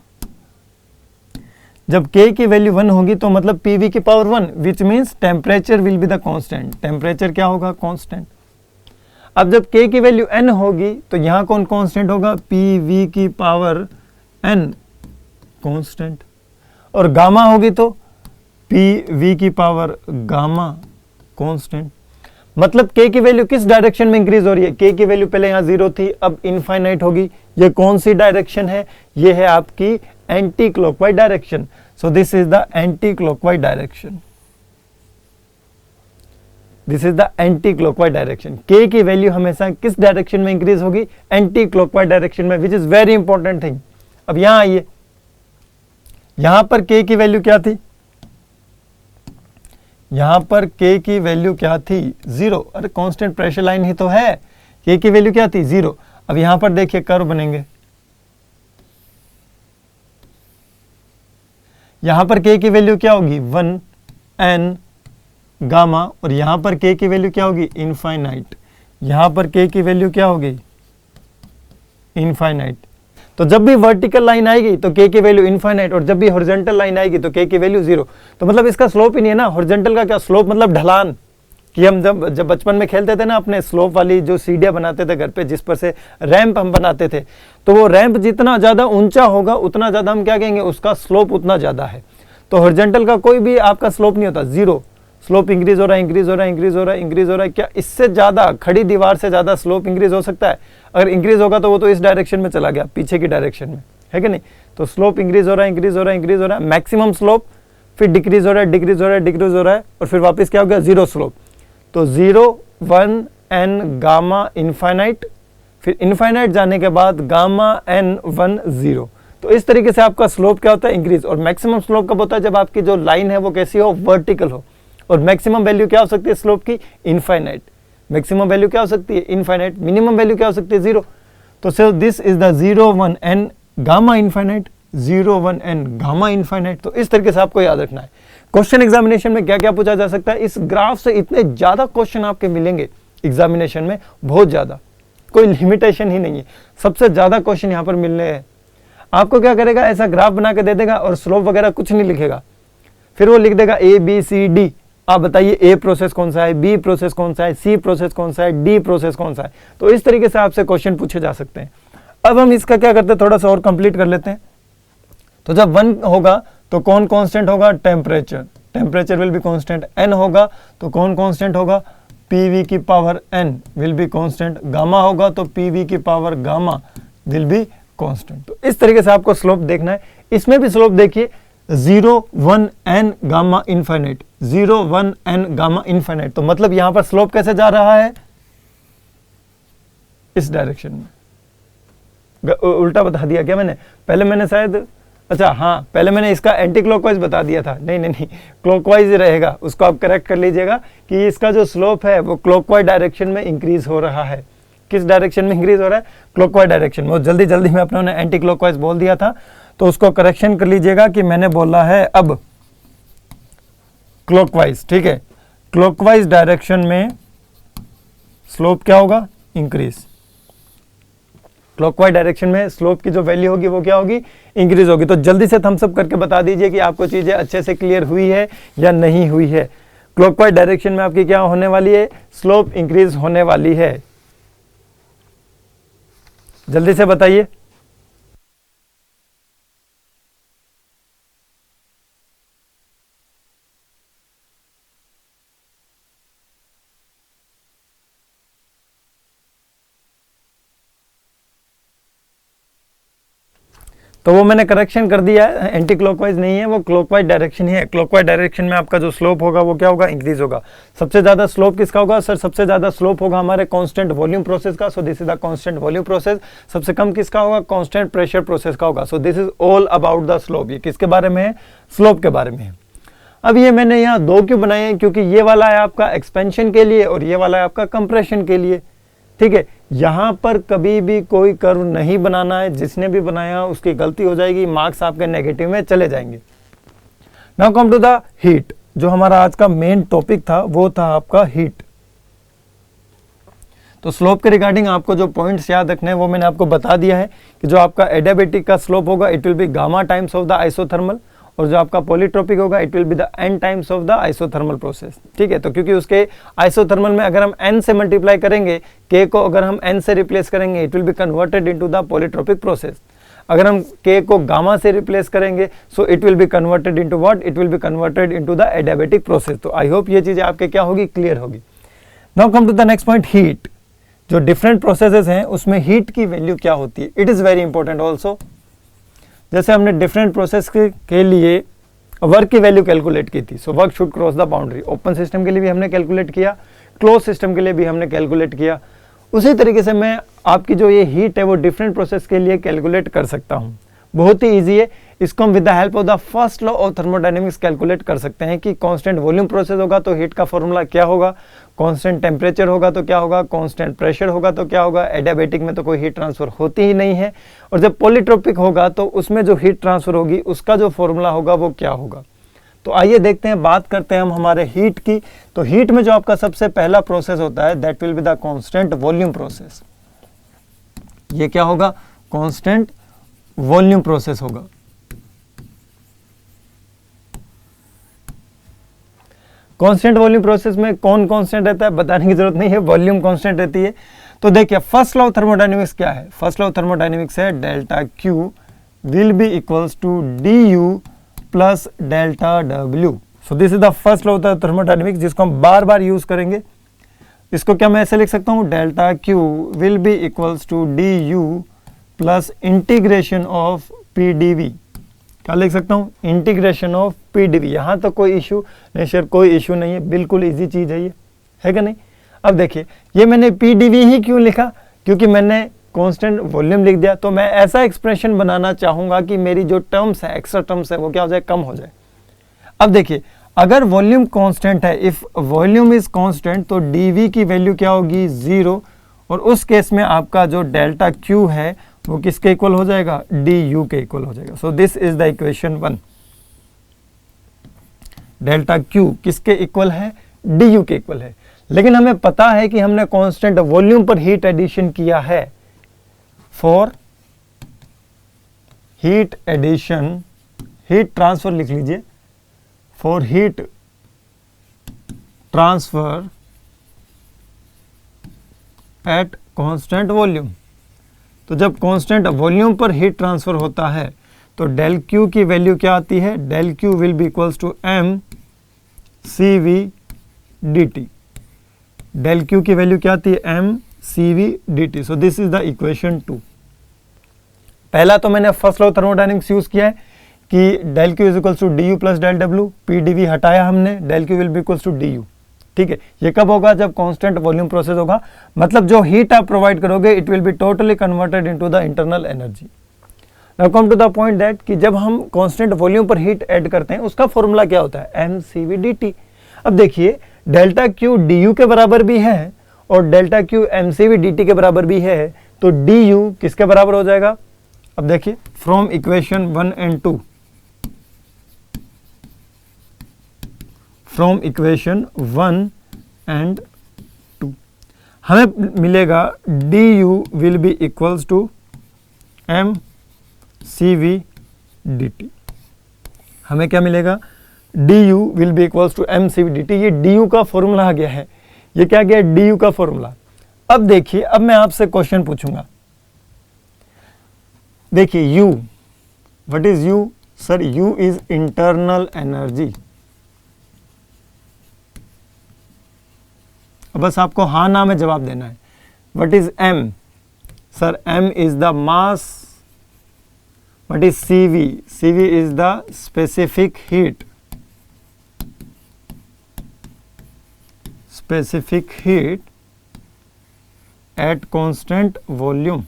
जब K की वैल्यू 1 होगी तो मतलब PV की power 1, which means temperature will be the constant. Temperature क्या होगा? कांस्टेंट। अब जब K की वैल्यू n होगी तो यहां कौन कांस्टेंट होगा? PV की पावर n कांस्टेंट। और गामा होगी तो PV की पावर गामा कांस्टेंट। मतलब K की वैल्यू किस डायरेक्शन में इंक्रीज हो रही है? K की वैल्यू पहले यहाँ 0 थी, अब इनफाइनाइट होगी। ये कौन सी डायरेक्शन है? ये है आपकी anti clockwise direction. So this is the anti clockwise direction. This is the anti clockwise direction. K की वैल्यू हमेशा किस डायरेक्शन में इंक्रीज होगी? एंटी क्लॉकवाइज डायरेक्शन में, विच इज वेरी इंपॉर्टेंट थिंग। अब यहां आइए, यहां पर K की वैल्यू क्या थी? यहां पर K की वैल्यू क्या थी? 0। अरे कांस्टेंट प्रेशर लाइन ही तो है। K की वैल्यू क्या थी? 0। अब यहां पर देखिए कर्व बनेंगे, यहां पर K की वैल्यू क्या होगी? 1 n गामा। और यहां पर K की वैल्यू क्या होगी? इनफाइनाइट। यहां पर K की वैल्यू क्या होगी? इनफाइनाइट। तो जब भी वर्टिकल लाइन आएगी तो K की वैल्यू इनफाइनाइट, और जब भी हॉरिजॉन्टल लाइन आएगी तो K की वैल्यू 0। तो मतलब इसका स्लोप ही नहीं है ना। हॉरिजॉन्टल का क्या स्लोप? मतलब ढलान। कि हम जब बचपन में खेलते थे ना, अपने स्लोप वाली जो सीढ़ियां बनाते थे घर पे, जिस पर से रैंप हम बनाते थे, तो वो रैंप जितना ज्यादा ऊंचा होगा उतना ज्यादा हम क्या कहेंगे? उसका स्लोप उतना ज्यादा है। तो हॉरिजॉन्टल का कोई भी आपका स्लोप नहीं होता, 0। स्लोप इंक्रीज हो रहा है, इंक्रीज हो रहा है, इंक्रीज हो रहा है, इंक्रीज हो रहा है। क्या इससे ज्यादा खड़ी दीवार से ज्यादा स्लोप इंक्रीज हो सकता है? अगर इंक्रीज होगा तो वो तो इस डायरेक्शन में चला गया, पीछे की डायरेक्शन में, है कि नहीं? तो स्लोप इंक्रीज हो रहा है, इंक्रीज हो रहा है, इंक्रीज हो रहा है, मैक्सिमम स्लोप, फिर डिक्रीज हो रहा है, डिक्रीज हो रहा है, डिक्रीज हो रहा है, और फिर वापस क्या हो गया? 0 स्लोप। तो 0 1 n गामा इनफाइनाइट, फिर इनफाइनाइट जाने के बाद गामा n 1 0। तो इस तरीके से आपका स्लोप क्या होता है? इंक्रीज। और मैक्सिमम स्लोप कब होता है? जब आपकी जो लाइन है वो कैसी हो? वर्टिकल हो। और मैक्सिमम वैल्यू क्या हो सकती है स्लोप की? इनफाइनाइट। मैक्सिमम वैल्यू क्या हो सकती है? इनफाइनाइट। मिनिमम वैल्यू क्या हो सकती है? 0। तो sir this is the 0 1 n gamma infinite, 0 1 n gamma infinite. तो इस तरीके से आपको याद रखना है। क्वेश्चन एग्जामिनेशन में क्या क्या पूछा जा सकता है? इस ग्राफ से इतने ज्यादा क्वेश्चन आपके मिलेंगे एग्जामिनेशन में, बहुत ज्यादा, कोई लिमिटेशन ही नहीं है। सबसे ज्यादा क्वेश्चन यहाँ पर मिलने हैं। आपको क्या करेगा? ऐसा ग्राफ बना के दे देगा और स्लोप वगैरह कुछ नहीं लिखेगा, फिर वो लिख देगा ABCD। आप बताइए A प्रोसेस कौन सा है, B प्रोसेस कौन सा है, C प्रोसेस कौन सा है, D प्रोसेस कौन सा है। तो इस तरीके से आपसे क्वेश्चन पूछे जा सकते हैं। अब हम इसका क्या करते हैं, थोड़ा सा और कंप्लीट कर लेते हैं। तो जब 1 होगा तो कौन कांस्टेंट होगा? Temperature. Temperature will be constant. n होगा तो कौन कांस्टेंट होगा? PV की power n will be constant. Gamma होगा तो PV की power gamma will be constant. तो इस तरीके से आपको स्लोप देखना है। इसमें भी स्लोप देखिए, 0 1 n gamma infinite, 0 1 n gamma infinite. तो मतलब यहां पर स्लोप कैसे जा रहा है, इस डायरेक्शन में। उल्टा बता दिया क्या मैंने, पहले मैंने शायद, अच्छा हाँ, पहले मैंने इसका एंटी क्लॉकवाइज बता दिया था। नहीं नहीं नहीं, क्लॉकवाइज रहेगा, उसको आप करेक्ट कर लीजिएगा कि इसका जो स्लोप है वो क्लॉकवाइज डायरेक्शन में इंक्रीज हो रहा है। किस डायरेक्शन में इंक्रीज हो रहा है, क्लॉकवाइज डायरेक्शन में। जल्दी जल्दी में अपने एंटी क्लॉकवाइज बोल दिया था, तो उसको करेक्शन कर लीजिएगा कि मैंने बोला है अब क्लॉकवाइज, ठीक है। क्लॉकवाइज डायरेक्शन में स्लोप क्या होगा, इंक्रीज। क्लॉकवाइज डायरेक्शन में स्लोप की जो वैल्यू होगी वो क्या होगी, इंक्रीज होगी। तो जल्दी से थम्स अप करके बता दीजिए कि आपको चीजें अच्छे से क्लियर हुई है या नहीं हुई है। क्लॉकवाइज डायरेक्शन में आपकी क्या होने वाली है, स्लोप इंक्रीज होने वाली है। जल्दी से बताइए। तो वो मैंने करेक्शन कर दिया है, एंटी क्लॉकवाइज नहीं है, वो क्लॉकवाइज डायरेक्शन ही है। क्लॉकवाइज डायरेक्शन में आपका जो स्लोप होगा वो क्या होगा, इंक्रीज होगा। सबसे ज्यादा स्लोप किसका होगा सर, सबसे ज्यादा स्लोप होगा हमारे कांस्टेंट वॉल्यूम प्रोसेस का। सो this is the constant volume process. सबसे कम किसका होगा, कांस्टेंट प्रेशर प्रोसेस का होगा। So this is all about the slope. ये किसके बारे में है, स्लोप के बारे में है। अब ये मैंने यहाँ दो क्यों बनाए हैं, क्योंकि ये वाला है आपका एक्सपेंशन के लिए और ये वाला है आपका कंप्रेशन के लिए, ठीक है। यहां पर कभी भी कोई कर्व नहीं बनाना है, जिसने भी बनाया उसकी गलती हो जाएगी, मार्क्स आपके नेगेटिव में चले जाएंगे। Now come to the heat. जो हमारा आज का मेन टॉपिक था वो था आपका हीट। तो स्लोप के रिगार्डिंग आपको जो पॉइंट्स याद रखने हैं वो मैंने आपको बता दिया है कि जो आपका एडियाबेटिक का स्लोप होगा it will B gamma times of the isothermal, और जो आपका पॉलीट्रोपिक होगा it will be the n times of the isothermal process, ठीक है। तो क्योंकि उसके आइसोथर्मल में अगर हम n से मल्टीप्लाई करेंगे, k को अगर हम n से रिप्लेस करेंगे it will be converted into the polytropic process. अगर हम k को गामा से रिप्लेस करेंगे सो it will be converted into what, it will be converted into the adiabatic process. तो आई होप ये चीजें आपके क्या होगी, क्लियर होगी। Now come to the next point, heat. जो डिफरेंट प्रोसेसेस हैं उसमें हीट की वैल्यू क्या होती है, it is very important also. जैसे हमने डिफरेंट प्रोसेस के लिए वर्क की वैल्यू कैलकुलेट की थी, so work should cross the boundary. Open system के लिए भी हमने कैलकुलेट किया, क्लोज सिस्टम के लिए भी हमने कैलकुलेट किया। उसी तरीके से मैं आपकी जो ये हीट है वो डिफरेंट प्रोसेस के लिए कैलकुलेट कर सकता हूँ। बहुत ही ईजी है, इसको हम with the help of the first law of thermodynamics calculate कर सकते हैं कि कांस्टेंट वॉल्यूम प्रोसेस होगा तो हीट का फॉर्मूला क्या होगा, कांस्टेंट टेम्परेचर होगा तो क्या होगा, कांस्टेंट प्रेशर होगा तो क्या होगा। एडियाबेटिक में तो कोई हीट ट्रांसफर होती ही नहीं है, और जब पॉलीट्रोपिक होगा तो उसमें जो हीट ट्रांसफर होगी उसका जो फॉर्मूला होगा वो क्या होगा। तो आइए देखते हैं, बात करते हैं हम हमारे हीट की। तो हीट में जो आपका सबसे पहला प्रोसेस होता है that will be the constant volume process. ये क्या होगा, कांस्टेंट वॉल्यूम प्रोसेस होगा। कांस्टेंट वॉल्यूम प्रोसेस में कौन कांस्टेंट रहता है बताने की जरूरत नहीं है, वॉल्यूम कांस्टेंट रहती है। तो देखिए फर्स्ट लॉ ऑफ थर्मोडायनेमिक्स क्या है, फर्स्ट लॉ ऑफ थर्मोडायनेमिक्स है delta Q will be equals to D you plus delta W. So this is the first law of the thermodynamics, जिसको हम बार बार यूज करेंगे। इसको क्या मैं ऐसे लिख सकता हूं, delta Q will be equals to D you plus integration of P D V. क्या लिख सकता हूं, integration of P D V. यहां तो कोई इशू नहीं सर, कोई इशू नहीं है, बिल्कुल इजी चीज है ये, है कि नहीं। अब देखिए ये मैंने पी डी वी ही क्यों लिखा, क्योंकि मैंने कांस्टेंट वॉल्यूम लिख दिया। तो मैं ऐसा एक्सप्रेशन बनाना चाहूंगा कि मेरी जो टर्म्स है, एक्स्ट्रा टर्म्स है, वो क्या हो जाए, कम हो जाए। अब देखिए अगर वॉल्यूम कांस्टेंट है, इफ वॉल्यूम इज कांस्टेंट तो डीवी की वैल्यू क्या होगी, 0, और उस केस में आपका जो डेल्टा क्यू है वो किसके इक्वल हो जाएगा, डी यू के इक्वल हो जाएगा। So this is the equation 1। Delta Q किसके इक्वल है, डी यू के इक्वल है। लेकिन हमें पता है कि हमने कांस्टेंट वॉल्यूम पर हीट एडिशन किया है। For heat addition, heat transfer लिख लीजिए, for heat transfer at constant volume. तो जब कांस्टेंट वॉल्यूम पर हीट ट्रांसफर होता है तो डेल क्यू की वैल्यू क्या आती है, del Q will be equals to M C V D T. Del Q की वैल्यू क्या आती है, M C V D T. So this is the equation 2। पहला तो मैंने फर्स्ट लॉ थर्मोडायनेमिक्स यूज किया है कि del Q is equals to D you plus del W, P D V हटाया हमने, del Q will be equals to D U. ठीक है, ये कब होगा? जब कांस्टेंट वॉल्यूम प्रोसेस होगा, मतलब जो हीट आप प्रोवाइड करोगे it will be totally converted into the internal energy. Now come to the point that कि जब हम कांस्टेंट वॉल्यूम पर हीट ऐड करते हैं उसका फॉर्मूला क्या होता है? mcv/dt। अब देखिए डेल्टा क्यू डी यू के बराबर भी है और डेल्टा क्यू mcv/dt के बराबर भी है, तो डी यू किसके बराबर हो जाएगा? अब देखिए from equation 1 and 2, from equation 1 and 2 हमें मिलेगा D U will be equals to mcv/dt। हमें क्या मिलेगा? D U will be equals to mcv/dt। ये डी यू का फॉर्मूला आ गया है। ये क्या गया? डी यू का फॉर्मूला। अब देखिए, अब मैं आपसे क्वेश्चन पूछूंगा। देखिए U, what is U? Sir U is internal energy. बस आपको हाँ ना में जवाब देना है। What is M? Sir M is the mass. What is CV? CV is the specific heat. Specific heat at constant volume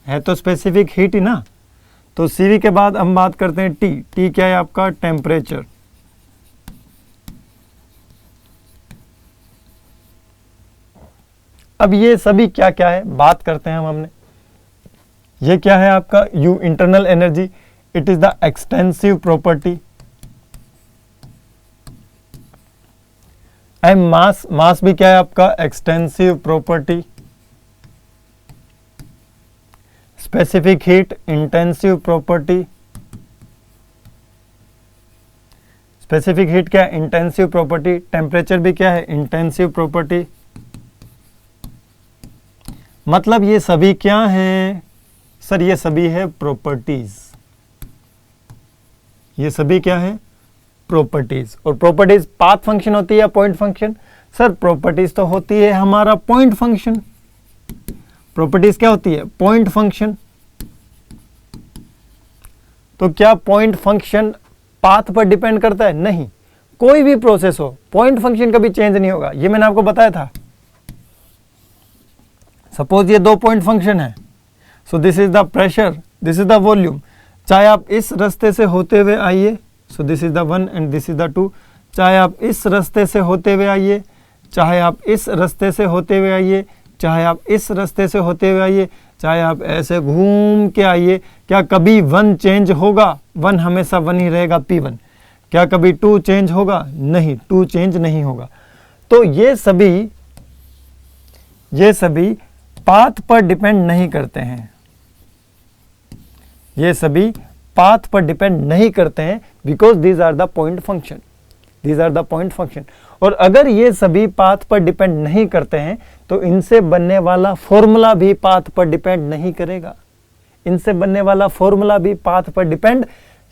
है, तो स्पेसिफिक हीट ही ना। तो सीवी के बाद हम बात करते हैं टी। टी क्या है आपका? टेम्परेचर। अब ये सभी क्या क्या है बात करते हैं हमने। ये क्या है आपका? U internal energy, it is the extensive property. M mass, mass भी क्या है आपका? Extensive property. Specific heat intensive property. Specific heat क्या है? Intensive property. टेम्परेचर भी क्या है? Intensive property. मतलब ये सभी क्या हैं? सर ये सभी है प्रॉपर्टीज। ये सभी क्या है? प्रॉपर्टीज। और प्रॉपर्टीज पाथ फंक्शन होती है या पॉइंट फंक्शन? सर प्रॉपर्टीज तो होती है हमारा पॉइंट फंक्शन। प्रॉपर्टीज क्या होती है? Point function. तो क्या पॉइंट फंक्शन पाथ पर डिपेंड करता है? नहीं। कोई भी प्रोसेस हो, पॉइंट फंक्शन कभी चेंज नहीं होगा। ये मैंने आपको बताया था। सपोज ये दो पॉइंट फंक्शन है, सो this is the pressure, this is the volume. चाहे आप इस रास्ते से होते हुए आइए, सो this is the 1 and this is the 2। चाहे आप इस रास्ते से होते हुए आइए, चाहे आप इस रास्ते से होते हुए आइए, चाहे आप इस रास्ते से होते हुए आइए, चाहे आप ऐसे घूम के आइए, क्या कभी 1 चेंज होगा? 1 हमेशा 1 ही रहेगा, P1। क्या कभी 2 चेंज होगा? नहीं, 2 चेंज नहीं होगा। तो ये सभी पाथ पर डिपेंड नहीं करते हैं। ये सभी पाथ पर डिपेंड नहीं करते हैं because these are the point function. These are the point function. और अगर ये सभी पाथ पर डिपेंड नहीं करते हैं तो इनसे बनने वाला फॉर्मूला भी पाथ पर डिपेंड नहीं करेगा। इनसे बनने वाला फॉर्मूला भी पाथ पर डिपेंड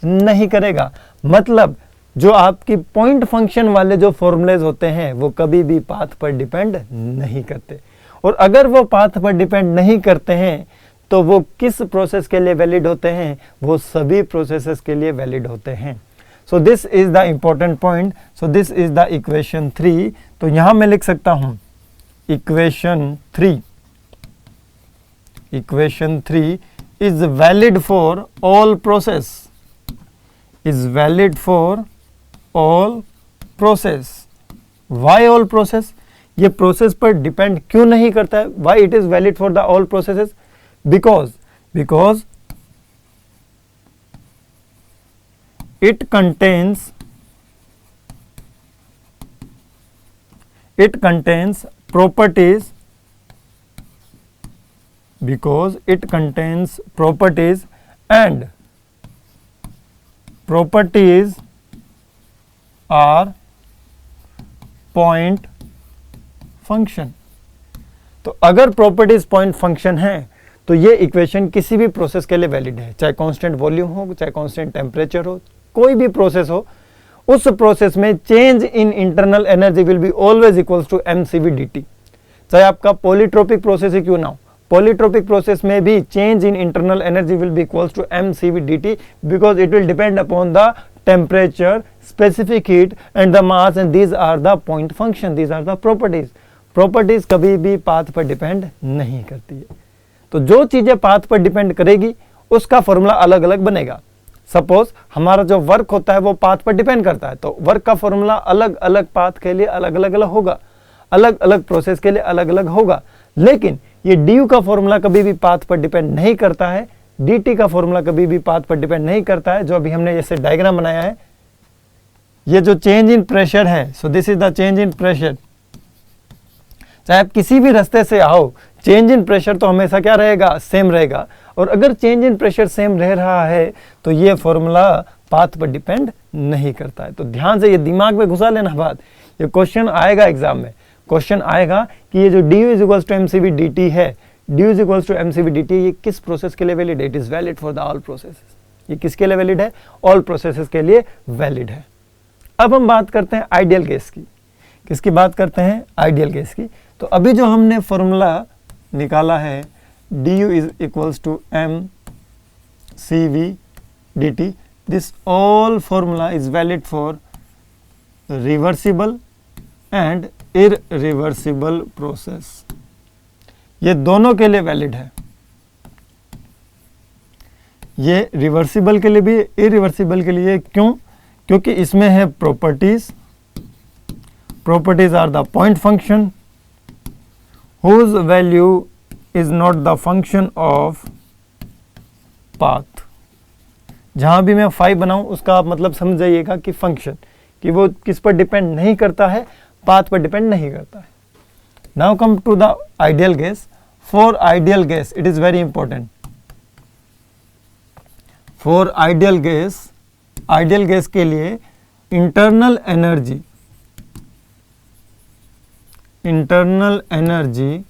नहीं करेगा। मतलब जो आपकी पॉइंट फंक्शन वाले जो फॉर्मूलेज होते हैं वो कभी भी पाथ पर डिपेंड नहीं करते। और अगर वो पाथ पर डिपेंड नहीं करते हैं तो वो किस प्रोसेस के लिए वैलिड होते हैं? वो सभी प्रोसेसेस के लिए वैलिड होते हैं। So this is the important point. So this is the equation 3। तो यहां मैं लिख सकता हूं equation 3 is valid for all process, is valid for all process. Why all process? ये प्रोसेस पर डिपेंड क्यों नहीं करता है? Why it is valid for the all processes? because it contains properties, because it contains properties and properties are point function। तो अगर properties point function है तो ये इक्वेशन किसी भी प्रोसेस के लिए वैलिड है, चाहे कांस्टेंट वॉल्यूम हो, चाहे कांस्टेंट टेम्परेचर हो, कोई भी प्रोसेस हो। उस प्रोसेस में change in internal energy will be always equals to mcv/dt। चाहे आपका पॉलीट्रोपिक प्रोसेस ही क्यों ना हो, पॉलीट्रोपिक प्रोसेस में भी change in internal energy will be equals to mCV dt because it will depend upon the temperature, specific heat and the mass, and these are the point function, these are the properties. Properties कभी भी path पर depend नहीं करती है। तो जो चीजें path पर डिपेंड करेगी उसका फॉर्मूला अलग अलग बनेगा। सपोज हमारा जो वर्क होता है वो पाथ पर डिपेंड करता है, तो वर्क का फॉर्मूला अलग अलग पाथ के लिए अलग अलग होगा, अलग अलग प्रोसेस के लिए अलग अलग होगा। लेकिन ये du का फॉर्मूला कभी भी पाथ पर डिपेंड नहीं करता है, dt का फॉर्मूला कभी भी पाथ पर डिपेंड नहीं करता है। जो अभी हमने जैसे डायग्राम बनाया है, ये जो चेंज इन प्रेशर है, सो this is the change in pressure. चाहे आप किसी भी रास्ते से आओ, चेंज इन प्रेशर तो हमेशा क्या रहेगा, सेम रहेगा। और अगर चेंज इन प्रेशर सेम रह रहा है तो ये फॉर्मूला पाथ पर डिपेंड नहीं करता है। तो ध्यान से ये दिमाग में घुसा लेना बात, ये क्वेश्चन आएगा एग्जाम में, क्वेश्चन आएगा कि ये जो du is equals to mCV dt है, du is equals to mCV dt, ये किस प्रोसेस के लिए वैलिड है? It is valid for the all processes. ये किसके लिए वैलिड है? ऑल प्रोसेसेस के लिए वैलिड है। अब हम बात करते हैं आइडियल केस की। किसकी बात करते हैं? आइडियल केस की। तो अभी जो हमने फॉर्मूला निकाला है du is equals to mCV dt, this all formula is valid for reversible and irreversible process. ये दोनों के लिए वैलिड है। ये रिवर्सिबल के लिए भी, इररिवर्सिबल के लिए। क्यों? क्योंकि इसमें है properties. Properties are the point function whose value is not the function of path। जहां भी मैं phi बनाऊं उसका आप मतलब समझ जाइएगा कि फंक्शन, कि वो किस पर डिपेंड नहीं करता है, पाथ पर डिपेंड नहीं करता है। Now come to the ideal case. For ideal case it is very important. For ideal case के लिए internal energy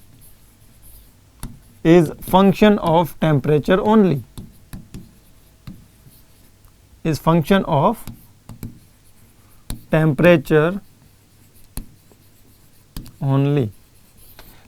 is function of temperature only, is function of temperature only।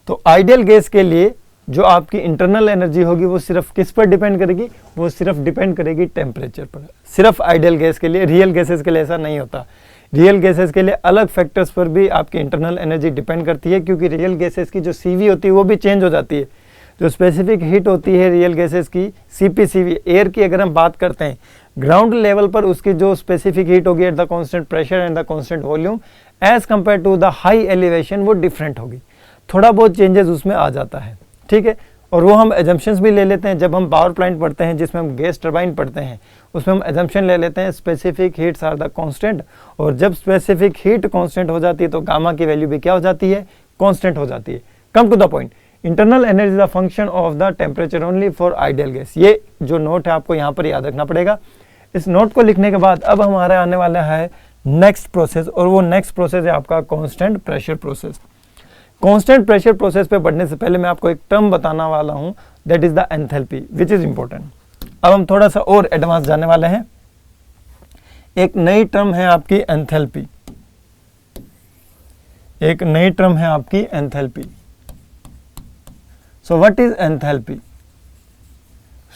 तो आइडियल गैस के लिए जो आपकी इंटरनल एनर्जी होगी वो सिर्फ किस पर डिपेंड करेगी? वो सिर्फ डिपेंड करेगी टेम्परेचर पर। सिर्फ आइडियल गैस के लिए, रियल गैसेस के लिए ऐसा नहीं होता। रियल गैसेस के लिए अलग फैक्टर्स पर भी आपकी इंटरनल एनर्जी डिपेंड करती है, क्योंकि रियल गैसेस की जो CV होती है वो भी चेंज हो जाती है। जो स्पेसिफिक हीट होती है रियल गैसेस की, CPCV, एयर की अगर हम बात करते हैं, ग्राउंड लेवल पर उसकी जो स्पेसिफिक हीट होगी at the constant pressure and the constant volume, as compare to the high elevation वो डिफरेंट होगी। थोड़ा बहुत चेंजेस उसमें आ जाता है, ठीक है। और वो हम एजम्पशंस भी ले लेते हैं। जब हम पावर प्लांट पढ़ते हैं जिसमें हम गैस टरबाइन पढ़ते हैं, उसमें हम एजम्पशन ले लेते हैं specific heats are the constant, और जब स्पेसिफिक हीट कांस्टेंट हो जाती है तो गामा की वैल्यू भी क्या हो जाती है? कांस्टेंट हो जाती है। Come to the point, internal energy the function of the temperature only for ideal gas. ये जो नोट है आपको यहाँ पर याद रखना पड़ेगा। इस नोट को लिखने के बाद अब हमारे आने वाला है नेक्स्ट प्रोसेस, और वो नेक्स्ट प्रोसेस है आपका constant pressure process. Constant pressure process पे बढ़ने से पहले मैं आपको एक टर्म बताना वाला हूं, that is the enthalpy, which is important. अब हम थोड़ा सा और एडवांस जाने वाले हैं। एक नई टर्म है आपकी एंथैल्पी, एक नई टर्म है आपकी enthalpy. So what is enthalpy?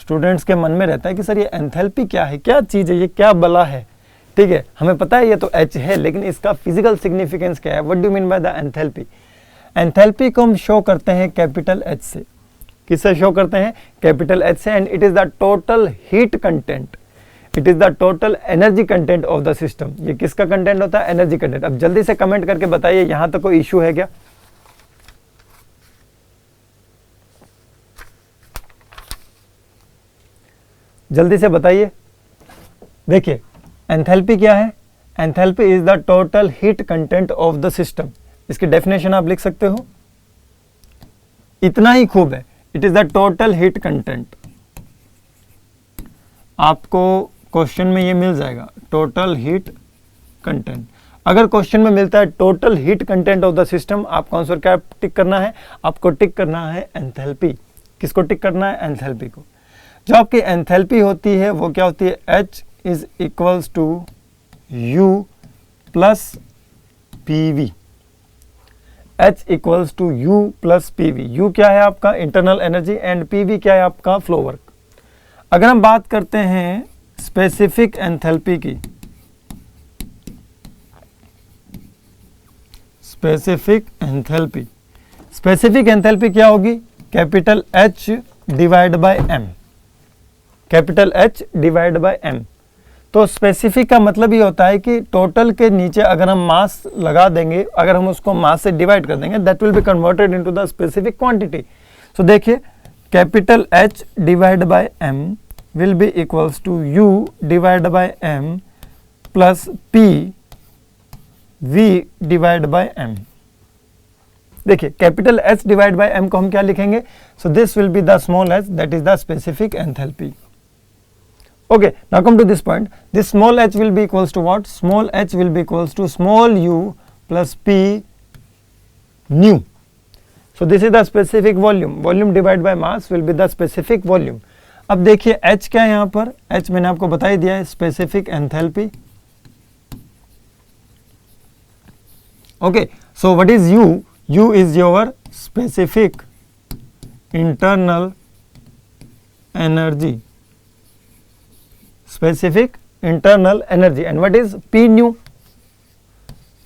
Students के मन में रहता है कि सर ये एंथैल्पी क्या है, क्या चीज है, ये क्या बला है। ठीक है, हमें पता है ये तो H है, लेकिन इसका फिजिकल सिग्निफिकेंस क्या है? What do mean by the enthalpy? Enthalpy को हम शो करते हैं कैपिटल H से। किससे शो करते हैं? कैपिटल H से। And it is the total heat content, it is the total energy content of the system. ये किसका कंटेंट होता है? Energy content. अब जल्दी से कमेंट करके बताइए यहां तक कोई इश्यू है क्या? जल्दी से बताइए। देखिए एंथैल्पी क्या है? Enthalpy is the total heat content of the system. इसकी डेफिनेशन आप लिख सकते हो, इतना ही खूब है। It is the total heat content. आपको क्वेश्चन में ये मिल जाएगा, टोटल हीट कंटेंट। अगर क्वेश्चन में मिलता है total heat content of the system, आपको आंसर क्या टिक करना है? आपको टिक करना है एंथैल्पी। किसको टिक करना है? एंथैल्पी को। जो आपकी एंथैल्पी होती है वो क्या होती है? H is equals to U plus PV। H equals to U plus PV। U क्या है आपका इंटरनल एनर्जी एंड PV क्या है आपका फ्लो वर्क। अगर हम बात करते हैं स्पेसिफिक एंथैल्पी की, स्पेसिफिक एंथैल्पी, स्पेसिफिक एंथैल्पी क्या होगी, capital H divide by M, capital H divide by M। तो स्पेसिफिक का मतलब ये होता है कि टोटल के नीचे अगर हम मास लगा देंगे, अगर हम उसको मास से डिवाइड कर देंगे, that will be converted into the specific quantity. So देखिए capital H divide by M will be equals to U divided by M plus P V divided by M। देखिए capital H divide by M को हम क्या लिखेंगे, so this will be the small h, that is the specific enthalpy. Okay, now come to this point, this small h will be equals to what, small h will be equals to small u plus p nu। so this is the specific volume, volume divided by mass will be the specific volume। अब देखिए H क्या है यहाँ पर, H मैंने आपको बता ही दिया है, specific enthalpy. Okay, so what is U, U is your specific internal energy, specific internal energy and what is P new,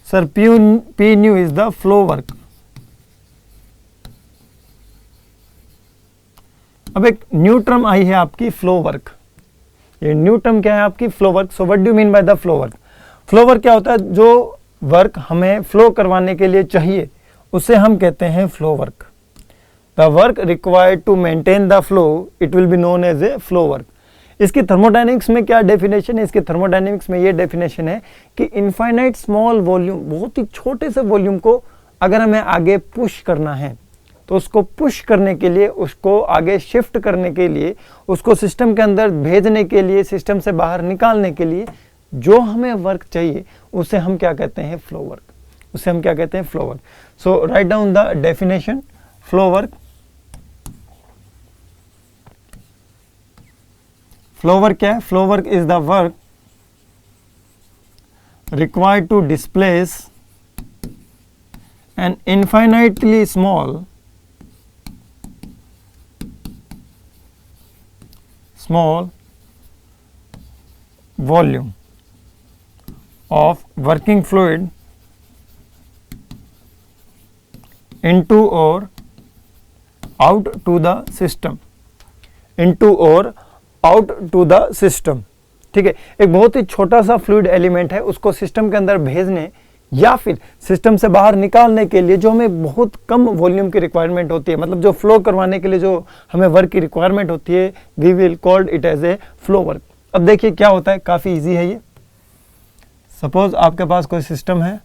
sir P new is the flow work. अब एक न्यू टर्म आई है आपकी flow work, ये new term क्या है आपकी flow work. So what do you mean by the flow work, flow work क्या होता है, जो वर्क हमें फ्लो करवाने के लिए चाहिए उसे हम कहते हैं flow work. The work required to maintain the flow, it will be known as a flow work. इसकी थर्मोडायनेमिक्स में क्या डेफिनेशन है, इसकी थर्मोडायनेमिक्स में ये डेफिनेशन है कि इनफाइनाइट स्मॉल वॉल्यूम, बहुत ही छोटे से वॉल्यूम को अगर हमें आगे पुश करना है तो उसको पुश करने के लिए, उसको आगे शिफ्ट करने के लिए, उसको सिस्टम के अंदर भेजने के लिए, सिस्टम से बाहर निकालने के लिए जो हमें वर्क चाहिए उसे हम क्या कहते हैं, फ्लो वर्क, उसे हम क्या कहते हैं, flow work. So write down the definition, flow work, flow work क्या है, flow work is the work required to displace an infinitely small volume of working fluid into or out to the system, into or out to the system। ठीक है, एक बहुत ही छोटा सा fluid element है, उसको सिस्टम के अंदर भेजने या फिर सिस्टम से बाहर निकालने के लिए जो हमें बहुत कम वॉल्यूम की रिक्वायरमेंट होती है, मतलब जो फ्लो करवाने के लिए जो हमें वर्क की रिक्वायरमेंट होती है, we will called it as a flow work. अब देखिए क्या होता है, काफ़ी इजी है ये। सपोज आपके पास कोई सिस्टम है,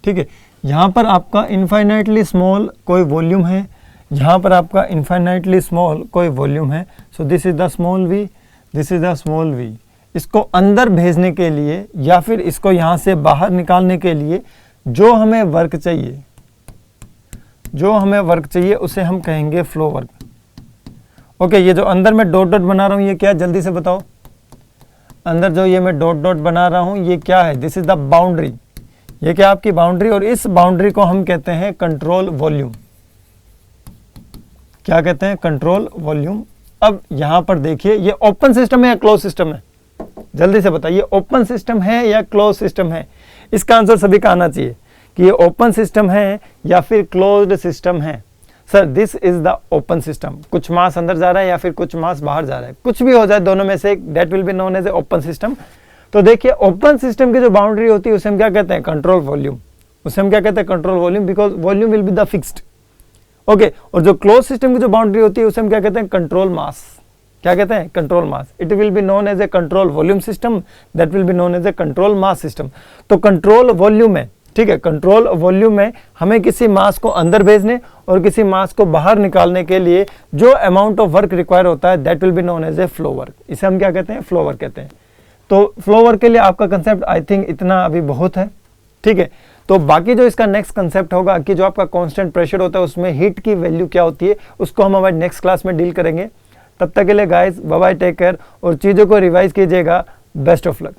ठीक है, यहाँ पर आपका इनफाइनाइटली स्मॉल कोई वॉल्यूम है, यहाँ पर आपका इनफाइनाइटली स्मॉल कोई वॉल्यूम है। सो this is the small v, this is the small v। इसको अंदर भेजने के लिए या फिर इसको यहाँ से बाहर निकालने के लिए जो हमें वर्क चाहिए, जो हमें वर्क चाहिए उसे हम कहेंगे फ्लो वर्क। ओके, ये जो अंदर मैं डॉट डॉट बना रहा हूँ ये क्या है, जल्दी से बताओ। अंदर जो ये मैं डॉट डॉट बना रहा हूँ ये क्या है, दिस इज द बाउंड्री, ये क्या आपकी बाउंड्री, और इस बाउंड्री को हम कहते हैं कंट्रोल वॉल्यूम। क्या कहते हैं, कंट्रोल वॉल्यूम। अब यहां पर देखिए ये ओपन सिस्टम है या क्लोज सिस्टम है, जल्दी से बताइए, ओपन सिस्टम है या क्लोज सिस्टम है। इसका आंसर सभी का आना चाहिए कि ये ओपन सिस्टम है या फिर क्लोज्ड सिस्टम है। Sir this is the open system, कुछ मास अंदर जा रहा है या फिर कुछ मास बाहर जा रहा है, कुछ भी हो जाए दोनों में से एक, that will be known as a open system. तो देखिए ओपन सिस्टम की जो बाउंड्री होती है उसे हम क्या कहते हैं, कंट्रोल वॉल्यूम, उसे हम क्या कहते हैं, control volume, because volume will be the fixed. Okay, और जो क्लोज सिस्टम की जो बाउंड्री होती है उसे हम क्या कहते हैं, कंट्रोल मास। क्या कहते हैं, control mass. It will be known as a control volume system, that will be known as a control mass system. तो कंट्रोल वॉल्यूम में, ठीक है, कंट्रोल वॉल्यूम में हमें किसी मास को अंदर भेजने और किसी मास को बाहर निकालने के लिए जो अमाउंट ऑफ वर्क रिक्वायर होता है that will be known as a flow work. इसे हम क्या कहते हैं, फ्लो वर्क कहते हैं। तो फ्लो वर्क के लिए आपका कंसेप्ट आई थिंक इतना अभी बहुत है, ठीक है। तो बाकी जो इसका नेक्स्ट कंसेप्ट होगा कि जो आपका कांस्टेंट प्रेशर होता है उसमें हीट की वैल्यू क्या होती है, उसको हम हमारे नेक्स्ट क्लास में डील करेंगे। तब तक के लिए guys bye bye, take care और चीज़ों को रिवाइज कीजिएगा। Best of luck.